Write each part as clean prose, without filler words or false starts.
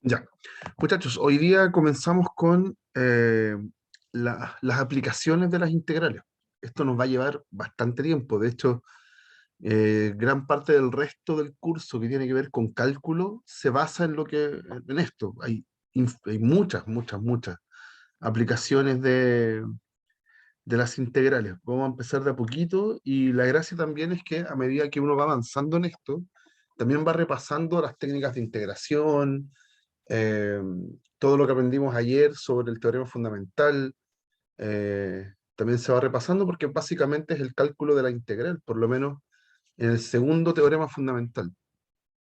Ya, muchachos, hoy día comenzamos con las aplicaciones de las integrales. Esto nos va a llevar bastante tiempo. De hecho, gran parte del resto del curso que tiene que ver con cálculo se basa en esto. Hay muchas aplicaciones de las integrales. Vamos a empezar de a poquito y la gracia también es que a medida que uno va avanzando en esto, también va repasando las técnicas de integración, eh, todo lo que aprendimos ayer sobre el teorema fundamental, también se va repasando porque básicamente es el cálculo de la integral, por lo menos en el segundo teorema fundamental,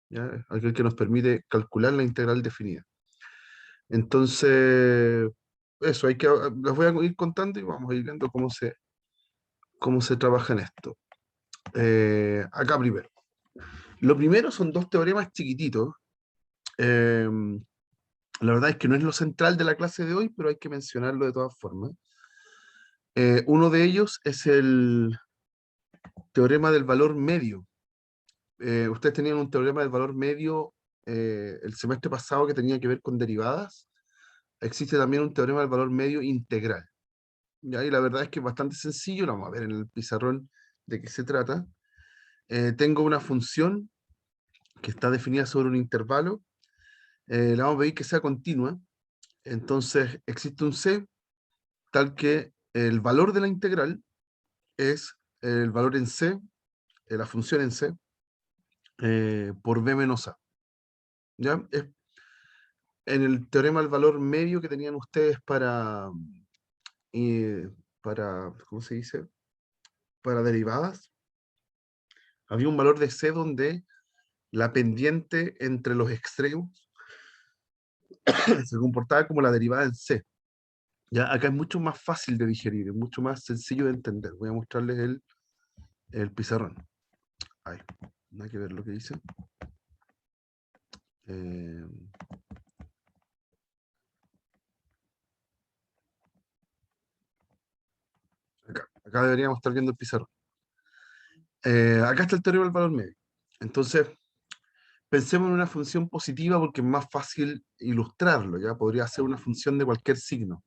¿ya? Aquel que nos permite calcular la integral definida. Entonces, eso, les voy a ir contando y vamos a ir viendo cómo se trabaja en esto. Acá primero. Lo primero son dos teoremas chiquititos. eh, la verdad es que no es lo central de la clase de hoy, pero hay que mencionarlo de todas formas. Uno de ellos es el teorema del valor medio. Ustedes tenían un teorema del valor medio el semestre pasado que tenía que ver con derivadas. Existe también un teorema del valor medio integral. ¿Ya? Y la verdad es que es bastante sencillo. Lo vamos a ver en el pizarrón de qué se trata. Tengo una función que está definida sobre un intervalo. La vamos a pedir que sea continua. Entonces existe un C tal que el valor de la integral es el valor en C, la función en C, por b menos a. ¿Ya? En el teorema del valor medio que tenían ustedes ¿cómo se dice? Para derivadas, había un valor de C donde la pendiente entre los extremos se comportaba como la derivada en C. Ya, acá es mucho más fácil de digerir, es mucho más sencillo de entender. Voy a mostrarles el pizarrón. Ahí, no hay que ver lo que dice. Eh, acá deberíamos estar viendo el pizarrón. Acá está el teorema del valor medio. Entonces, pensemos en una función positiva porque es más fácil ilustrarlo, ¿ya? Podría ser una función de cualquier signo.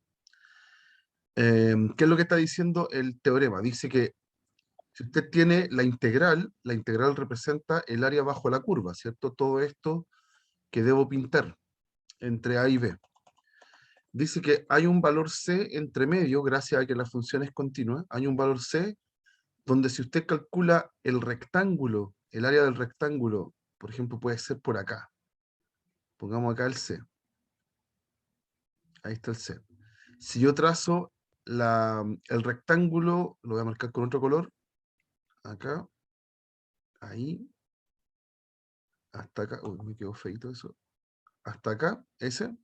¿Qué es lo que está diciendo el teorema? Dice que si usted tiene la integral representa el área bajo la curva, ¿cierto? Todo esto que debo pintar entre A y B. Dice que hay un valor C entre medio, gracias a que la función es continua, hay un valor C donde si usted calcula el rectángulo, el área del rectángulo, por ejemplo, puede ser por acá. Pongamos acá el C. Ahí está el C. Si yo trazo el rectángulo, lo voy a marcar con otro color, acá, ahí, hasta acá, uy, me quedó feito eso, hasta acá, ese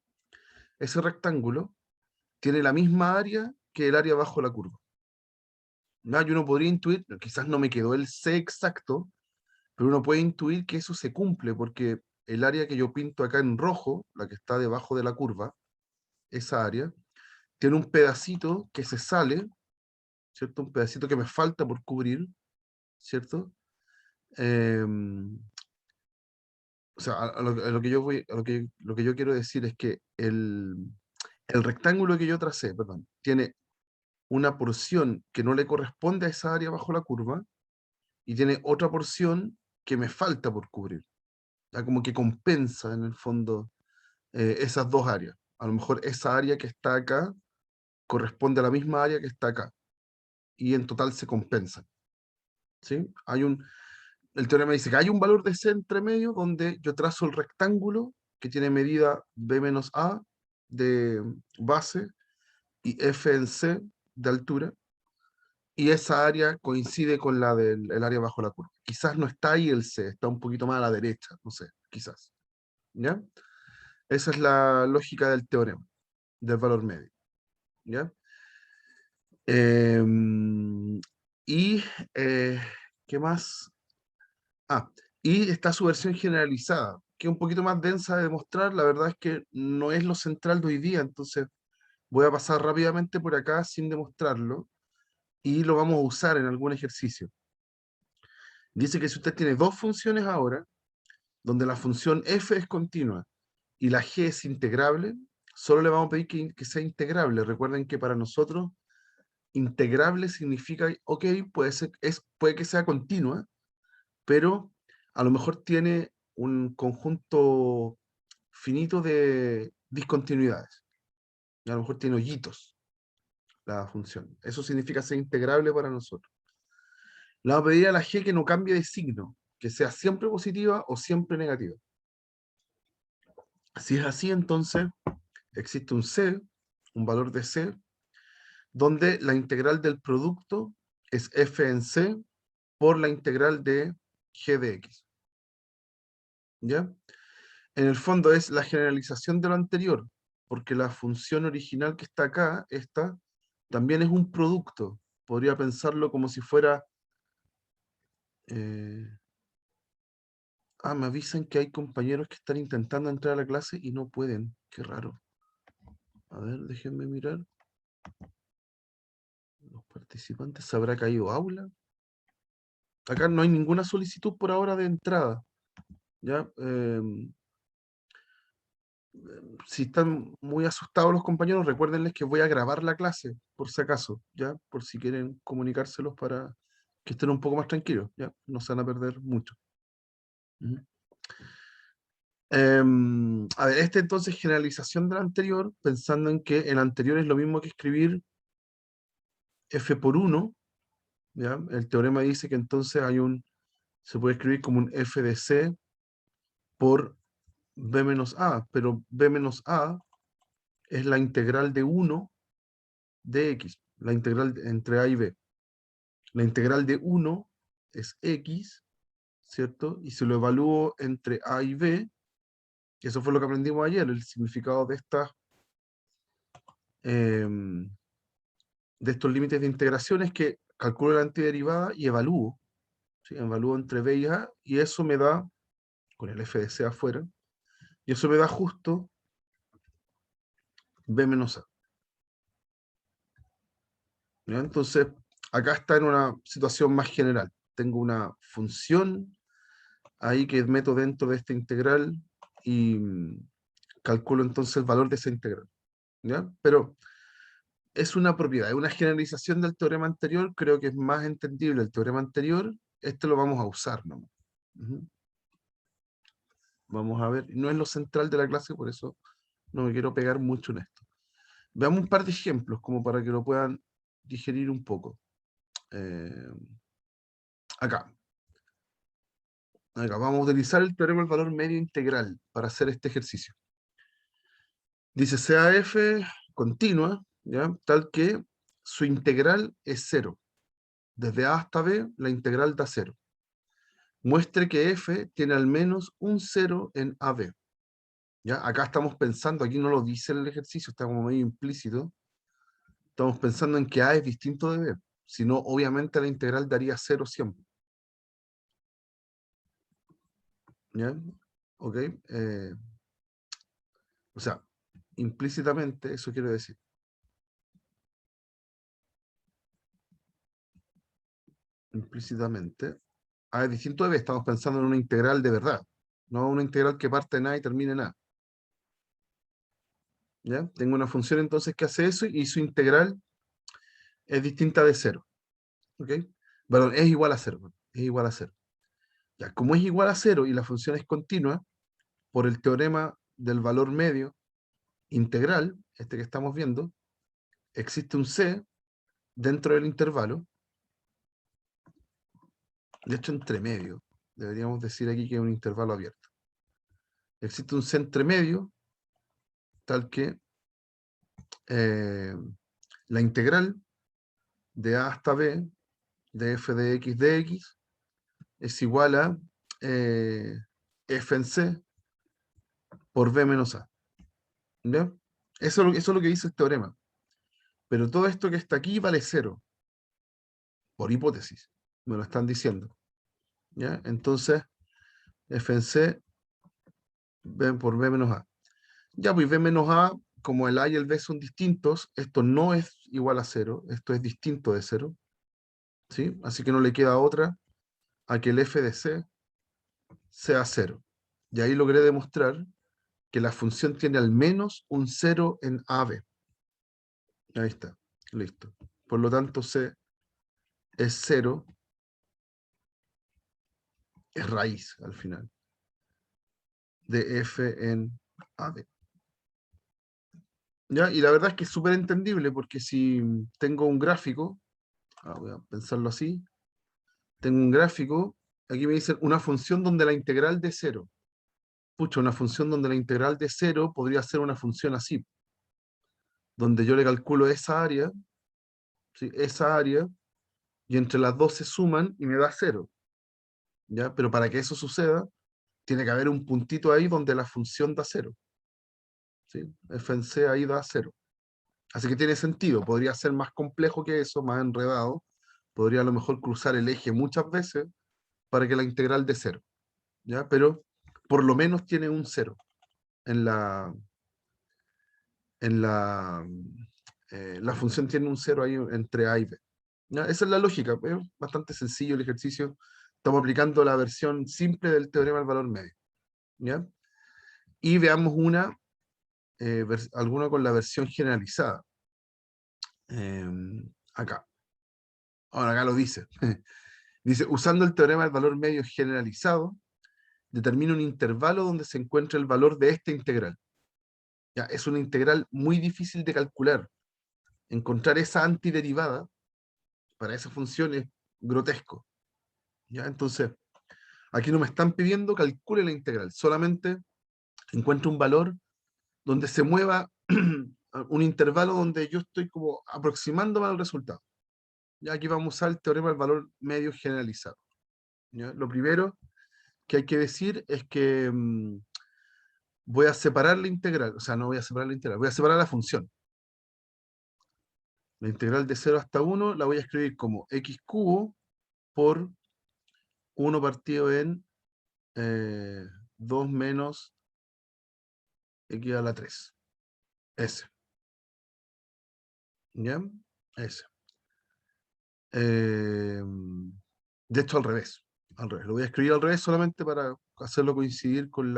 rectángulo tiene la misma área que el área bajo la curva. ¿No? Y uno podría intuir, quizás no me quedó el C exacto, pero uno puede intuir que eso se cumple porque el área que yo pinto acá en rojo, la que está debajo de la curva, esa área, tiene un pedacito que se sale, ¿cierto? Un pedacito que me falta por cubrir, ¿cierto? Eh, o sea, a lo que yo voy, lo que yo quiero decir es que el rectángulo que yo tracé, perdón, tiene una porción que no le corresponde a esa área bajo la curva y tiene otra porción que me falta por cubrir. Ya como que compensa en el fondo esas dos áreas. A lo mejor esa área que está acá corresponde a la misma área que está acá y en total se compensan. ¿Sí? El teorema dice que hay un valor de C entre medio donde yo trazo el rectángulo que tiene medida B menos A de base y F en C de altura, y esa área coincide con la del el área bajo la curva. Quizás no está ahí el C, está un poquito más a la derecha, no sé, quizás. ¿Ya? Esa es la lógica del teorema, del valor medio. ¿Ya? Eh, y, eh, ¿qué más? Ah, y está su versión generalizada, que es un poquito más densa de demostrar. La verdad es que no es lo central de hoy día, entonces voy a pasar rápidamente por acá sin demostrarlo y lo vamos a usar en algún ejercicio. Dice que si usted tiene dos funciones ahora, donde la función f es continua y la G es integrable, solo le vamos a pedir que sea integrable. Recuerden que para nosotros integrable significa, ok, puede que sea continua, pero a lo mejor tiene un conjunto finito de discontinuidades. A lo mejor tiene hoyitos la función. Eso significa ser integrable para nosotros. Le vamos a pedir a la G que no cambie de signo, que sea siempre positiva o siempre negativa. Si es así, entonces existe un C, un valor de C, donde la integral del producto es f en C por la integral de g de x. ¿Ya? En el fondo es la generalización de lo anterior, porque la función original que está acá, esta, también es un producto. Podría pensarlo como si fuera... me avisan que hay compañeros que están intentando entrar a la clase y no pueden. Qué raro. A ver, déjenme mirar. Los participantes, ¿se habrá caído aula? Acá no hay ninguna solicitud por ahora de entrada. ¿Ya? Si están muy asustados los compañeros, recuérdenles que voy a grabar la clase, por si acaso, ¿ya? Por si quieren comunicárselos para que estén un poco más tranquilos, ¿ya? No se van a perder mucho. Ujú. A ver, entonces generalización del anterior, pensando en que el anterior es lo mismo que escribir f por 1, ¿ya? El teorema dice que entonces se puede escribir como un f de c por b menos a, pero b menos a es la integral de 1 de x, la integral entre a y b. La integral de 1 es x, ¿cierto? Y si lo evalúo entre a y b, que eso fue lo que aprendimos ayer, el significado em, de estos límites de integración es que calculo la antiderivada y evalúo, ¿sí? Evalúo entre b y a, y eso me da, con el f de c afuera, y eso me da justo b menos a. ¿Ya? Entonces, acá está en una situación más general. Tengo una función ahí que meto dentro de esta integral y calculo entonces el valor de esa integral. ¿Ya? Pero es una propiedad, es una generalización del teorema anterior, creo que es más entendible el teorema anterior, este lo vamos a usar, ¿no? Vamos a ver, no es lo central de la clase, por eso no me quiero pegar mucho en esto. Veamos un par de ejemplos, como para que lo puedan digerir un poco. Acá. Acá vamos a utilizar el teorema del valor medio integral para hacer este ejercicio. Dice CAF continua, ¿ya? Tal que su integral es 0. Desde A hasta B, la integral da 0. Muestre que f tiene al menos un 0 en AB. ¿Ya? Acá estamos pensando, aquí no lo dice el ejercicio, está como medio implícito. Estamos pensando en que A es distinto de B. Si no, obviamente la integral daría 0 siempre. ¿Ya? ¿Ok? O sea, implícitamente eso quiere decir. Implícitamente. A es distinto de B, estamos pensando en una integral de verdad. No una integral que parte en A y termine en A. ¿Ya? Tengo una función entonces que hace eso y su integral es distinta de 0. ¿Ok? Perdón, es igual a 0. Es igual a 0. Ya, como es igual a 0 y la función es continua, por el teorema del valor medio integral, este que estamos viendo, existe un C dentro del intervalo, de hecho entre medio, deberíamos decir aquí que es un intervalo abierto. Existe un C entre medio, tal que la integral de A hasta B de f de x es igual a f en c por b menos a. ¿Ya? Eso es lo que dice el teorema. Pero todo esto que está aquí vale 0, por hipótesis. Me lo están diciendo. ¿Ya? Entonces, f en c b por b menos a. Ya, pues b menos a, como el a y el b son distintos, esto no es igual a 0, esto es distinto de 0. ¿Sí? Así que no le queda otra a que el f de c sea 0. Y ahí logré demostrar que la función tiene al menos un 0 en AB. Ahí está, listo. Por lo tanto, C es 0, es raíz al final, de F en AB. ¿Ya? Y la verdad es que es súper entendible, porque si tengo un gráfico, voy a pensarlo así, tengo un gráfico, aquí me dicen una función donde la integral de 0. Pucha, una función donde la integral de 0 podría ser una función así, donde yo le calculo esa área, ¿sí? Esa área, y entre las dos se suman y me da 0. ¿Ya? Pero para que eso suceda, tiene que haber un puntito ahí donde la función da 0. ¿Sí? F en C ahí da 0. Así que tiene sentido, podría ser más complejo que eso, más enredado, podría a lo mejor cruzar el eje muchas veces para que la integral dé 0. ¿Ya? Pero por lo menos tiene un 0 en la función tiene un 0 ahí entre A y B. ¿Ya? Esa es la lógica, es bastante sencillo el ejercicio. Estamos aplicando la versión simple del teorema del valor medio. ¿Ya? Y veamos alguna con la versión generalizada. Acá. Ahora acá lo dice. Dice, usando el teorema del valor medio generalizado, determina un intervalo donde se encuentra el valor de esta integral. ¿Ya? Es una integral muy difícil de calcular. Encontrar esa antiderivada para esa función es grotesco. ¿Ya? Entonces, aquí no me están pidiendo calcule la integral, solamente encuentro un valor donde se mueva un intervalo donde yo estoy como aproximándome al resultado. Ya aquí vamos a usar el teorema del valor medio generalizado. ¿Ya? Lo primero que hay que decir es que voy a separar la integral, o sea, no voy a separar la integral, voy a separar la función. La integral de 0 hasta 1 la voy a escribir como x cubo por 1 partido en 2 menos x a la 3. S. ¿Ya? S. De hecho, al revés. Al revés. Lo voy a escribir al revés solamente para hacerlo coincidir con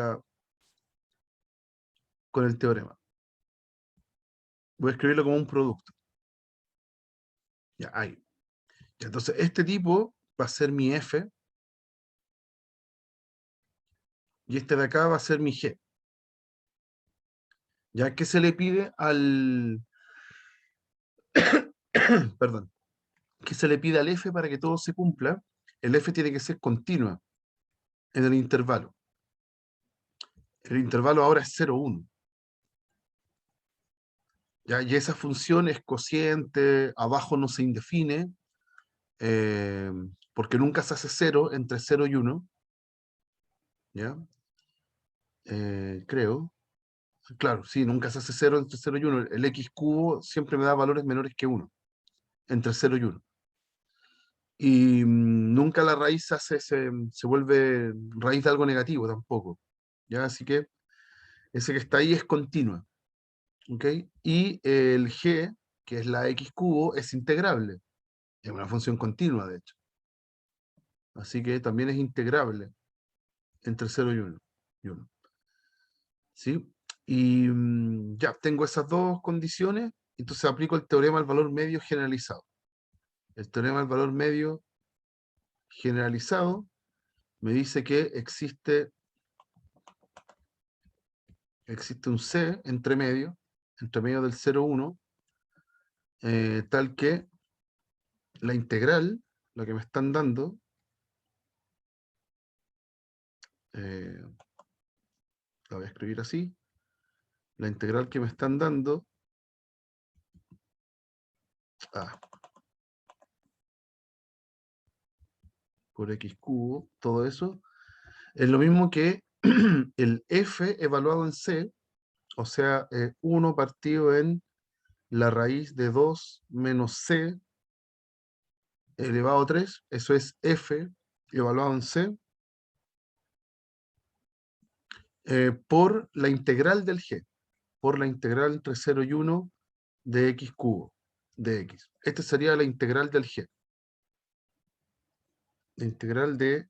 el teorema. Voy a escribirlo como un producto. Ya, ahí. Ya, entonces, este tipo va a ser mi F. Y este de acá va a ser mi G. ¿Ya? ¿Qué se le pide al... Perdón. ¿Qué se le pide al F para que todo se cumpla? El F tiene que ser continua en el intervalo. El intervalo ahora es 0, 1. ¿Ya? Y esa función es cociente, abajo no se indefine, porque nunca se hace 0 entre 0 y 1. ¿Ya? Creo. Claro, sí, nunca se hace 0 entre 0 y 1. El x cubo siempre me da valores menores que 1, entre 0 y 1. Y nunca la raíz se vuelve raíz de algo negativo tampoco. ¿Ya? Así que ese que está ahí es continua. ¿Ok? Y el g, que es la x cubo, es integrable. Es una función continua, de hecho. Así que también es integrable entre 0 y 1. ¿Sí? Y ya, tengo esas dos condiciones, entonces aplico el teorema del valor medio generalizado. El teorema del valor medio generalizado me dice que existe un C entre medio del 0, 1, tal que la integral, la que me están dando, la voy a escribir así, la integral que me están dando, por x cubo, todo eso, es lo mismo que el f evaluado en C, o sea, 1 partido en la raíz de 2 menos C elevado a 3, eso es f evaluado en C, por la integral del g, por la integral entre 0 y 1 de x cubo, de x. Esta sería la integral del g, la integral de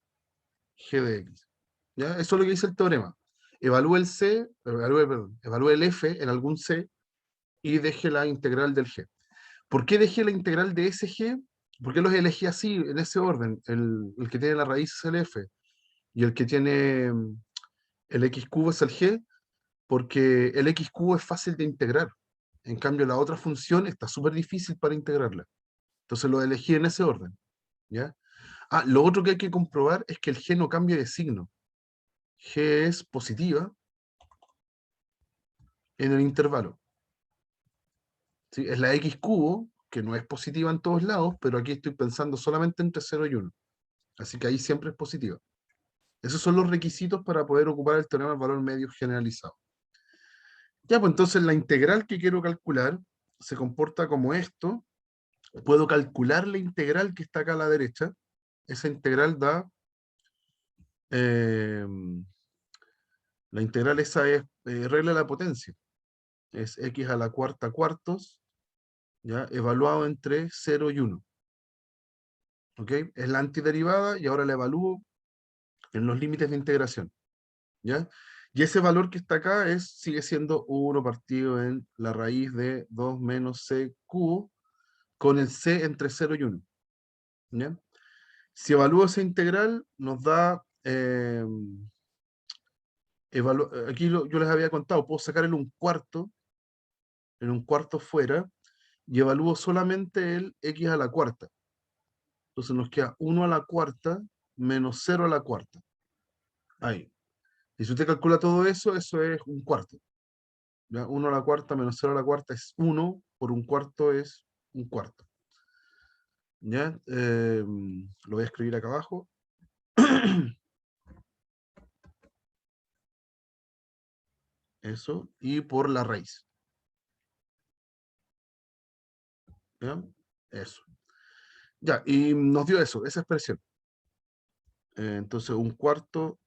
g de x. ¿Ya? Eso es lo que dice el teorema. evalúe el C, evalúe el F en algún C y deje la integral del G. ¿Por qué dejé la integral de ese G? ¿Por qué los elegí así, en ese orden? El que tiene la raíz es el F y el que tiene el X cubo es el G, porque el X cubo es fácil de integrar. En cambio, la otra función está súper difícil para integrarla. Entonces lo elegí en ese orden. ¿Ya? Ah, lo otro que hay que comprobar es que el G no cambia de signo. G es positiva en el intervalo. ¿Sí? Es la X cubo, que no es positiva en todos lados, pero aquí estoy pensando solamente entre 0 y 1. Así que ahí siempre es positiva. Esos son los requisitos para poder ocupar el teorema del valor medio generalizado. Ya, pues entonces la integral que quiero calcular se comporta como esto. Puedo calcular la integral que está acá a la derecha. Esa integral da... la integral esa es regla de la potencia. Es x a la cuarta cuartos, ¿ya? Evaluado entre 0 y 1. ¿Ok? Es la antiderivada y ahora la evalúo en los límites de integración. ¿Ya? Y ese valor que está acá sigue siendo 1 partido en la raíz de 2 menos c cubo, con el c entre 0 y 1. ¿Ya? Si evalúo esa integral, nos da... aquí yo les había contado, puedo sacar en un cuarto fuera, y evalúo solamente el x a la cuarta. Entonces nos queda 1 a la cuarta menos 0 a la cuarta. Ahí. Y si usted calcula todo eso, eso es un cuarto. ¿Ya? 1 a la cuarta menos 0 a la cuarta es 1, por un cuarto es un cuarto. ¿Ya? Lo voy a escribir acá abajo. Eso. Y por la raíz. ¿Ya? Eso. Ya, y nos dio eso, esa expresión. Entonces, un cuarto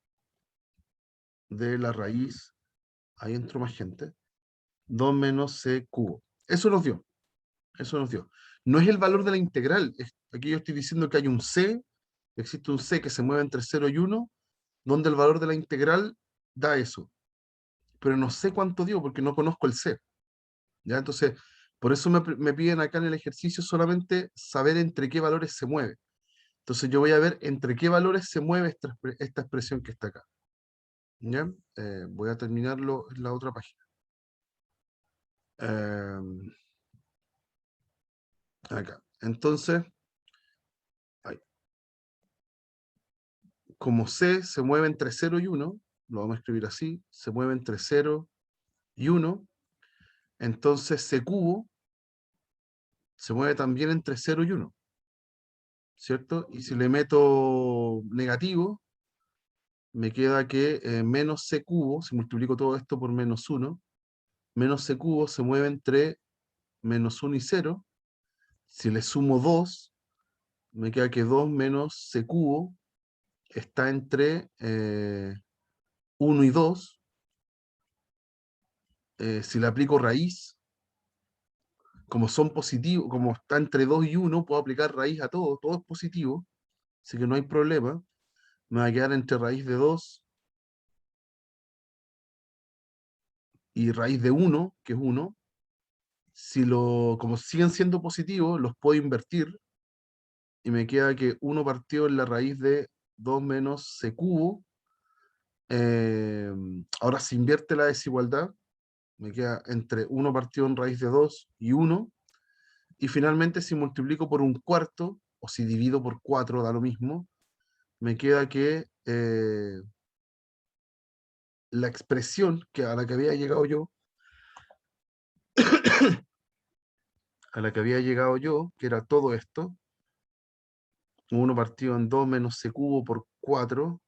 de la raíz, ahí entró más gente, 2 menos c cubo. Eso nos dio. Eso nos dio. No es el valor de la integral. Aquí yo estoy diciendo que hay un c, existe un c que se mueve entre 0 y 1, donde el valor de la integral da eso. Pero no sé cuánto dio porque no conozco el c. ¿Ya? Entonces, por eso me piden acá en el ejercicio solamente saber entre qué valores se mueve. Entonces yo voy a ver entre qué valores se mueve esta expresión que está acá. ¿Ya? Voy a terminarlo en la otra página. Acá. Entonces, ahí. Como C se mueve entre 0 y 1, lo vamos a escribir así, se mueve entre 0 y 1, entonces C cubo se mueve también entre 0 y 1, ¿cierto? Y si le meto negativo, me queda que menos C cubo, si multiplico todo esto por menos 1, menos C cubo se mueve entre menos 1 y 0. Si le sumo 2, me queda que 2 menos C cubo está entre 1 y 2. Si le aplico raíz, como son positivos, como está entre 2 y 1, puedo aplicar raíz a todo, todo es positivo, así que no hay problema. Me va a quedar entre raíz de 2 y raíz de 1, que es 1. Como siguen siendo positivos, los puedo invertir y me queda que 1 partido en la raíz de 2 menos c cubo. Ahora se invierte la desigualdad, me queda entre 1 partido en raíz de 2 y 1. Y finalmente, si multiplico por un cuarto, o si divido por 4, da lo mismo, me queda que la expresión a la que había llegado yo, que era todo esto, 1 partido en 2 menos c cubo por 4,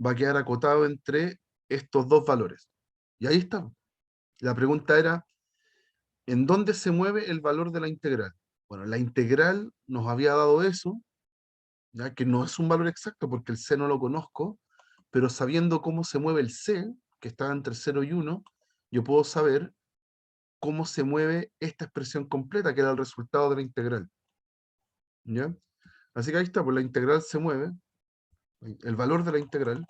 va a quedar acotado entre estos dos valores. Y ahí está. La pregunta era, ¿en dónde se mueve el valor de la integral? Bueno, la integral nos había dado eso, ya que no es un valor exacto porque el c no lo conozco, pero sabiendo cómo se mueve el c, que está entre 0 y 1, yo puedo saber cómo se mueve esta expresión completa, que era el resultado de la integral. ¿Ya? Así que ahí está, pues la integral se mueve, el valor de la integral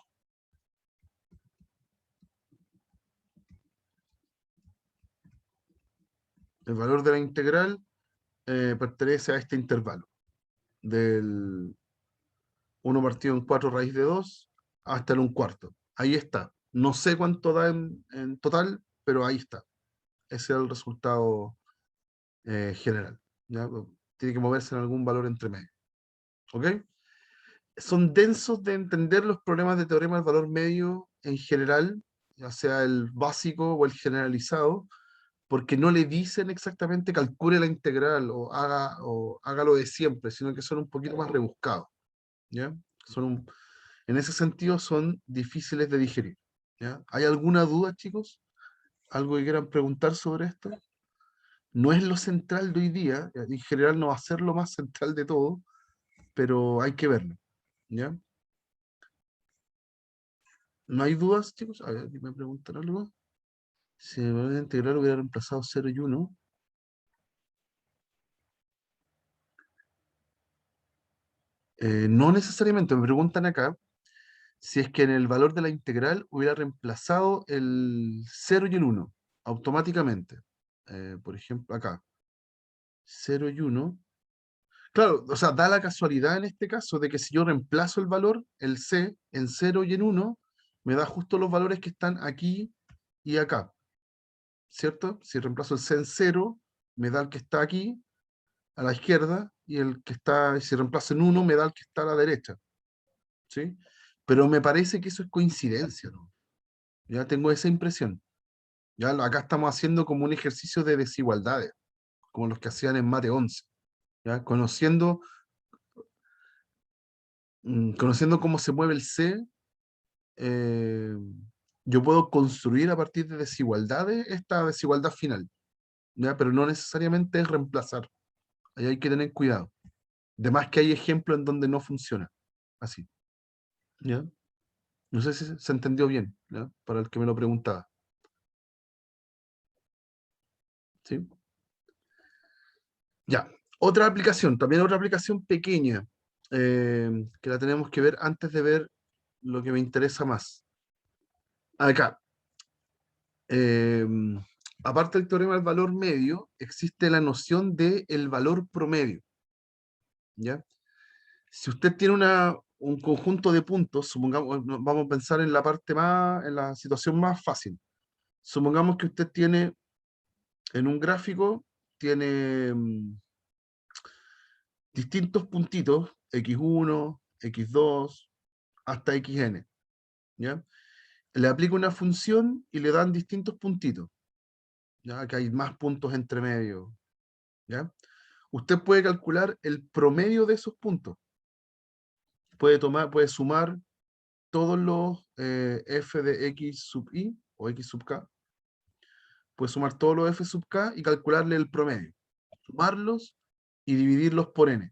El valor de la integral pertenece a este intervalo, del 1 partido en 4 raíz de 2 hasta el 1/4. Ahí está. No sé cuánto da en total, pero ahí está. Ese es el resultado general. ¿Ya? Tiene que moverse en algún valor entre medio. ¿Ok? Son densos de entender los problemas de teorema del valor medio en general, ya sea el básico o el generalizado, porque no le dicen exactamente calcule la integral o hágalo de siempre, sino que son un poquito más rebuscados. ¿Ya? En ese sentido son difíciles de digerir. ¿Ya? ¿Hay alguna duda, chicos? ¿Algo que quieran preguntar sobre esto? No es lo central de hoy día, en general no va a ser lo más central de todo, pero hay que verlo. ¿Ya? ¿No hay dudas, chicos? A ver, aquí me preguntan algo. Si el valor integral hubiera reemplazado 0 y 1. No necesariamente, me preguntan acá si es que en el valor de la integral hubiera reemplazado el 0 y el 1 automáticamente. Por ejemplo, acá, 0 y 1. Claro, o sea, da la casualidad en este caso de que si yo reemplazo el valor, el C, en 0 y en 1, me da justo los valores que están aquí y acá, ¿cierto? Si reemplazo el C en 0, me da el que está aquí, a la izquierda, y el que está, si reemplazo en 1, me da el que está a la derecha, ¿sí? Pero me parece que eso es coincidencia, ¿no? Ya tengo esa impresión. Ya acá estamos haciendo como un ejercicio de desigualdades, como los que hacían en Mate 11, ¿ya? Conociendo cómo se mueve el C, eh, yo puedo construir a partir de desigualdades esta desigualdad final, ¿ya? Pero no necesariamente es reemplazar. Ahí hay que tener cuidado. Además que hay ejemplos en donde no funciona así, ¿ya? No sé si se entendió bien, ¿ya? Para el que me lo preguntaba, ¿sí? Ya. Otra aplicación, también otra aplicación pequeña, que la tenemos que ver antes de ver lo que me interesa más. Acá, eh, aparte del teorema del valor medio, existe la noción de el valor promedio, ¿ya? Si usted tiene un conjunto de puntos, supongamos, vamos a pensar en la parte más, en la situación más fácil. Supongamos que usted tiene en un gráfico, tiene distintos puntitos, x1, x2, hasta xn, ¿ya? Le aplica una función y le dan distintos puntitos, ¿ya? Que hay más puntos entre medio, ¿ya? Usted puede calcular el promedio de esos puntos. Puede sumar todos los f de x sub i o x sub k. Puede sumar todos los f sub k y calcularle el promedio. Sumarlos y dividirlos por n.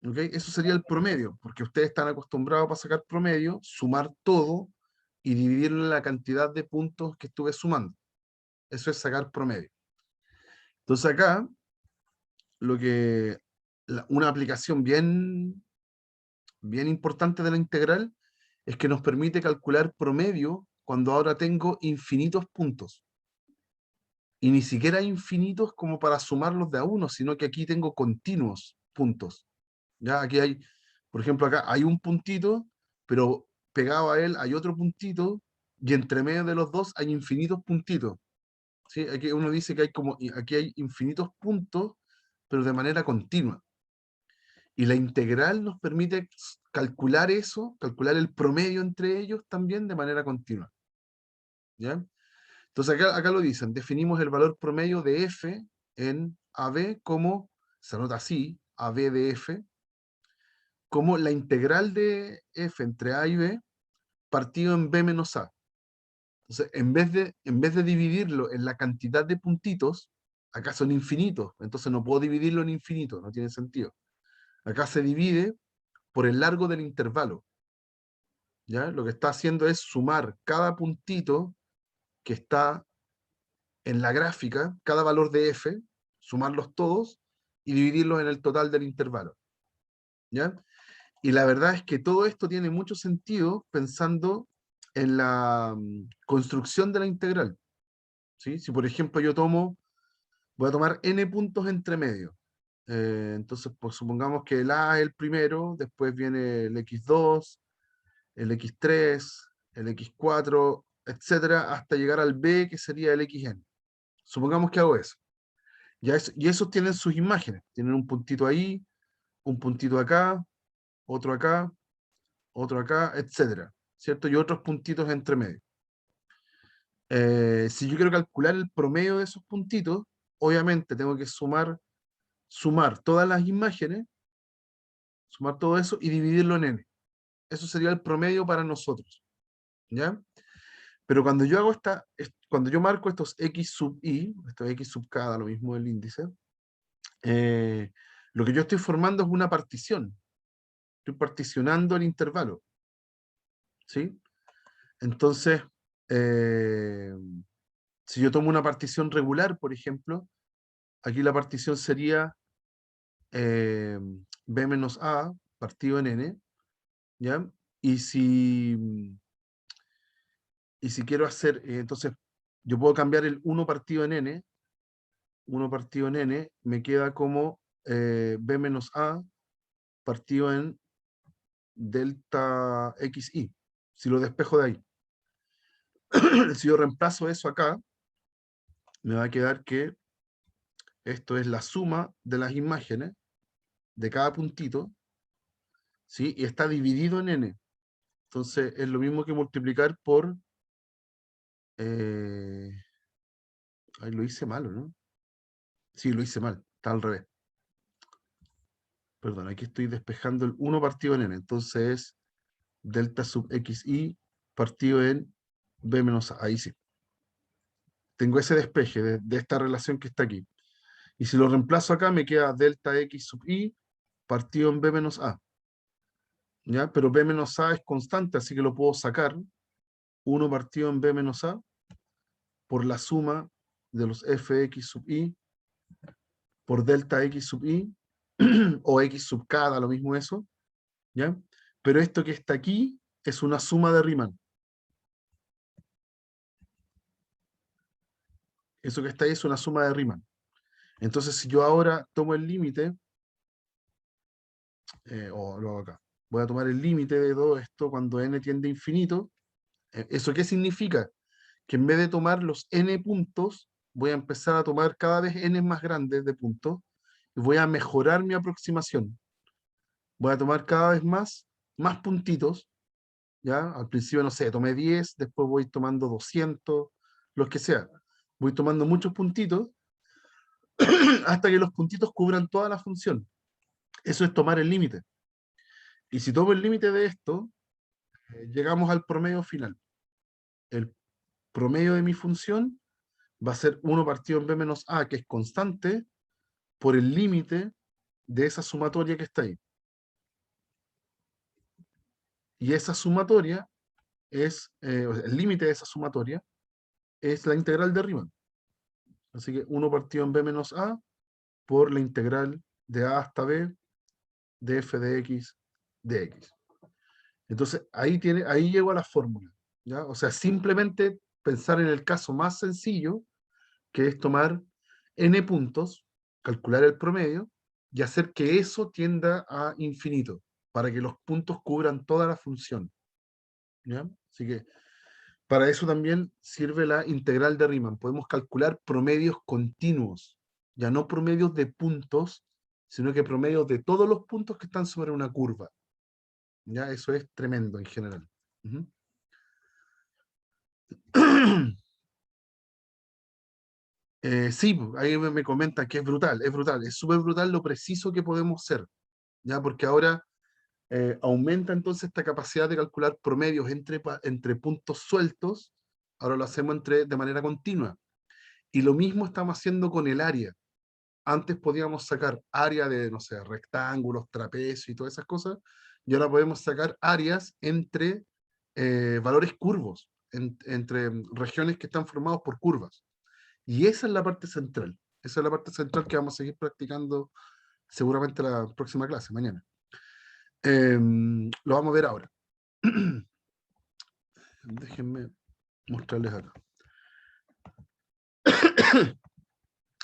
¿Okay? Eso sería el promedio, porque ustedes están acostumbrados para sacar promedio, sumar todo y dividirlo en la cantidad de puntos que estuve sumando. Eso es sacar promedio. Entonces acá, una aplicación bien importante de la integral es que nos permite calcular promedio cuando ahora tengo infinitos puntos. Y ni siquiera infinitos como para sumarlos de a uno, sino que aquí tengo continuos puntos. Ya aquí hay, por ejemplo, acá hay un puntito, pero pegado a él hay otro puntito, y entre medio de los dos hay infinitos puntitos. ¿Sí? Aquí uno dice que aquí hay infinitos puntos, pero de manera continua. Y la integral nos permite calcular eso, calcular el promedio entre ellos también de manera continua. ¿Ya? Entonces acá lo dicen, definimos el valor promedio de f en AB como, se anota así, AB de f, como la integral de f entre a y b partido en b menos a. Entonces, en vez de dividirlo en la cantidad de puntitos, acá son infinitos, entonces no puedo dividirlo en infinito, no tiene sentido. Acá se divide por el largo del intervalo. ¿Ya? Lo que está haciendo es sumar cada puntito que está en la gráfica, cada valor de f, sumarlos todos y dividirlos en el total del intervalo. ¿Ya? Y la verdad es que todo esto tiene mucho sentido pensando en la construcción de la integral. ¿sí? Si por ejemplo voy a tomar n puntos entre medio. Entonces, pues supongamos que el A es el primero, después viene el X2, el X3, el X4, etcétera, hasta llegar al B, que sería el XN. Supongamos que hago eso. Y esos tienen sus imágenes. Tienen un puntito ahí, un puntito acá, otro acá, etcétera, ¿cierto? Y otros puntitos entre medio. Si yo quiero calcular el promedio de esos puntitos, obviamente tengo que sumar todas las imágenes, sumar todo eso y dividirlo en n. Eso sería el promedio para nosotros, ¿ya? Pero cuando yo hago cuando yo marco estos x sub i, estos x sub k, da lo mismo del índice, lo que yo estoy formando es una partición. Estoy particionando el intervalo, ¿sí? Entonces, eh, si yo tomo una partición regular, por ejemplo, aquí la partición sería b menos a partido en n, ¿ya? Y si quiero hacer, entonces, yo puedo cambiar el 1 partido en n, 1 partido en n, me queda como b menos a partido en delta xi, si lo despejo de ahí. Si yo reemplazo eso acá, me va a quedar que esto es la suma de las imágenes de cada puntito, ¿sí? Y está dividido en n. Entonces es lo mismo que multiplicar por... ahí lo hice mal, ¿o no? Sí, lo hice mal, está al revés. Perdón, aquí estoy despejando el 1 partido en n. Entonces es delta sub xi partido en b menos a. Ahí sí. Tengo ese despeje de esta relación que está aquí. Y si lo reemplazo acá, me queda delta x sub i partido en b menos a. ¿Ya? Pero b menos a es constante, así que lo puedo sacar. 1 partido en b menos a por la suma de los fx sub i por delta x sub i o x sub k, da lo mismo eso, ¿ya? Pero esto que está aquí es una suma de Riemann. Eso que está ahí es una suma de Riemann. Entonces, si yo ahora tomo el límite, o lo hago acá, voy a tomar el límite de todo esto cuando n tiende a infinito. ¿Eso qué significa? Que en vez de tomar los n puntos, voy a empezar a tomar cada vez n más grandes de puntos y voy a mejorar mi aproximación. Voy a tomar cada vez más puntitos, ¿ya? Al principio, no sé, tomé 10, después voy tomando 200, los que sea. Voy tomando muchos puntitos hasta que los puntitos cubran toda la función. Eso es tomar el límite. Y si tomo el límite de esto, llegamos al promedio final. El promedio de mi función va a ser 1 partido en b menos a, que es constante, por el límite de esa sumatoria que está ahí. Y esa sumatoria o sea, el límite de esa sumatoria es la integral de Riemann. Así que 1 partido en b menos a por la integral de a hasta b de f de x de x. Entonces, ahí llego a la fórmula, ¿ya? O sea, simplemente pensar en el caso más sencillo, que es tomar n puntos, calcular el promedio, y hacer que eso tienda a infinito, para que los puntos cubran toda la función, ¿ya? Así que para eso también sirve la integral de Riemann. Podemos calcular promedios continuos, ya no promedios de puntos, sino que promedios de todos los puntos que están sobre una curva. ¿Ya? Eso es tremendo en general. Ujú. Sí, ahí me comentan que es brutal, es súper brutal lo preciso que podemos ser, ¿ya? Porque ahora aumenta entonces esta capacidad de calcular promedios entre puntos sueltos, ahora lo hacemos de manera continua. Y lo mismo estamos haciendo con el área. Antes podíamos sacar área de, no sé, rectángulos, trapecios y todas esas cosas, y ahora podemos sacar áreas entre valores curvos, entre regiones que están formados por curvas. Y esa es la parte central. Esa es la parte central que vamos a seguir practicando seguramente la próxima clase, mañana. Lo vamos a ver ahora. Déjenme mostrarles acá.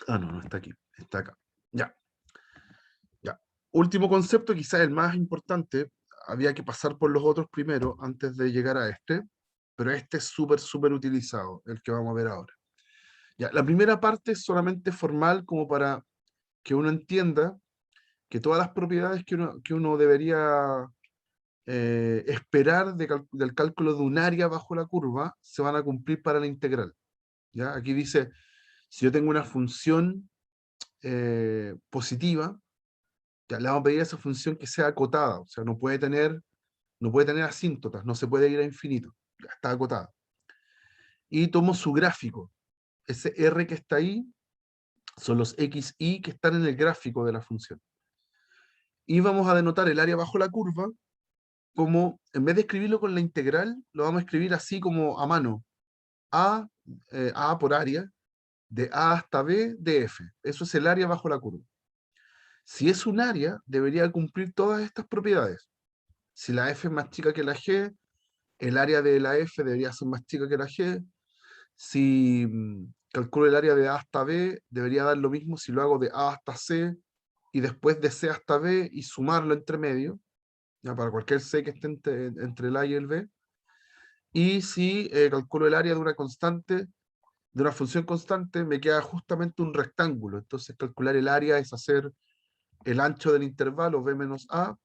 Ah, no, no está aquí, está acá. Ya, ya. Último concepto, quizás el más importante, había que pasar por los otros primero antes de llegar a este, pero este es súper, súper utilizado, el que vamos a ver ahora. Ya, la primera parte es solamente formal como para que uno entienda que todas las propiedades que uno debería esperar del cálculo de un área bajo la curva se van a cumplir para la integral. ¿Ya? Aquí dice, si yo tengo una función positiva, ya le vamos a pedir a esa función que sea acotada, o sea, no puede tener asíntotas, no se puede ir a infinito, ya está acotada. Y tomo su gráfico, ese R que está ahí son los XY que están en el gráfico de la función. Y vamos a denotar el área bajo la curva como, en vez de escribirlo con la integral, lo vamos a escribir así como a mano. A por área, de A hasta B de F. Eso es el área bajo la curva. Si es un área, debería cumplir todas estas propiedades. Si la F es más chica que la G, el área de la F debería ser más chica que la G. Si calculo el área de A hasta B, debería dar lo mismo si lo hago de A hasta C y después de C hasta B y sumarlo entre medio, ya para cualquier C que esté entre el A y el B. Y si calculo el área de una constante, de una función constante, me queda justamente un rectángulo. Entonces calcular el área es hacer el ancho del intervalo b menos a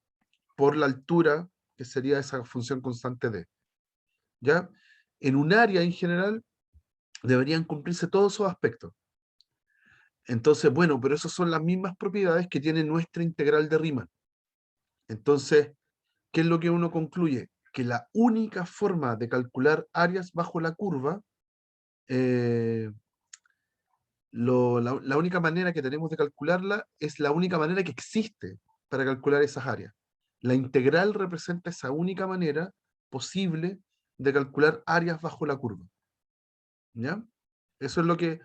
por la altura que sería esa función constante d. ¿Ya? En un área en general deberían cumplirse todos esos aspectos. Entonces, bueno, pero esas son las mismas propiedades que tiene nuestra integral de Riemann. Entonces, ¿qué es lo que uno concluye? Que la única forma de calcular áreas bajo la curva, la única manera que tenemos de calcularla es la única manera que existe para calcular esas áreas. La integral representa esa única manera posible de calcular áreas bajo la curva. ¿Ya? Eso es lo que,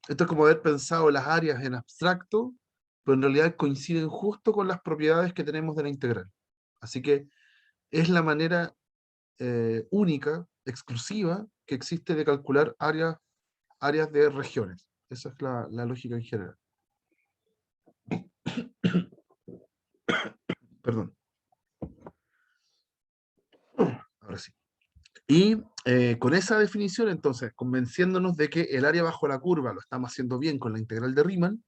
esto es como haber pensado las áreas en abstracto, pero en realidad coinciden justo con las propiedades que tenemos de la integral. Así que es la manera única, exclusiva, que existe de calcular áreas de regiones. Esa es la lógica en general. Perdón. Ahora sí. Y con esa definición, entonces, convenciéndonos de que el área bajo la curva lo estamos haciendo bien con la integral de Riemann,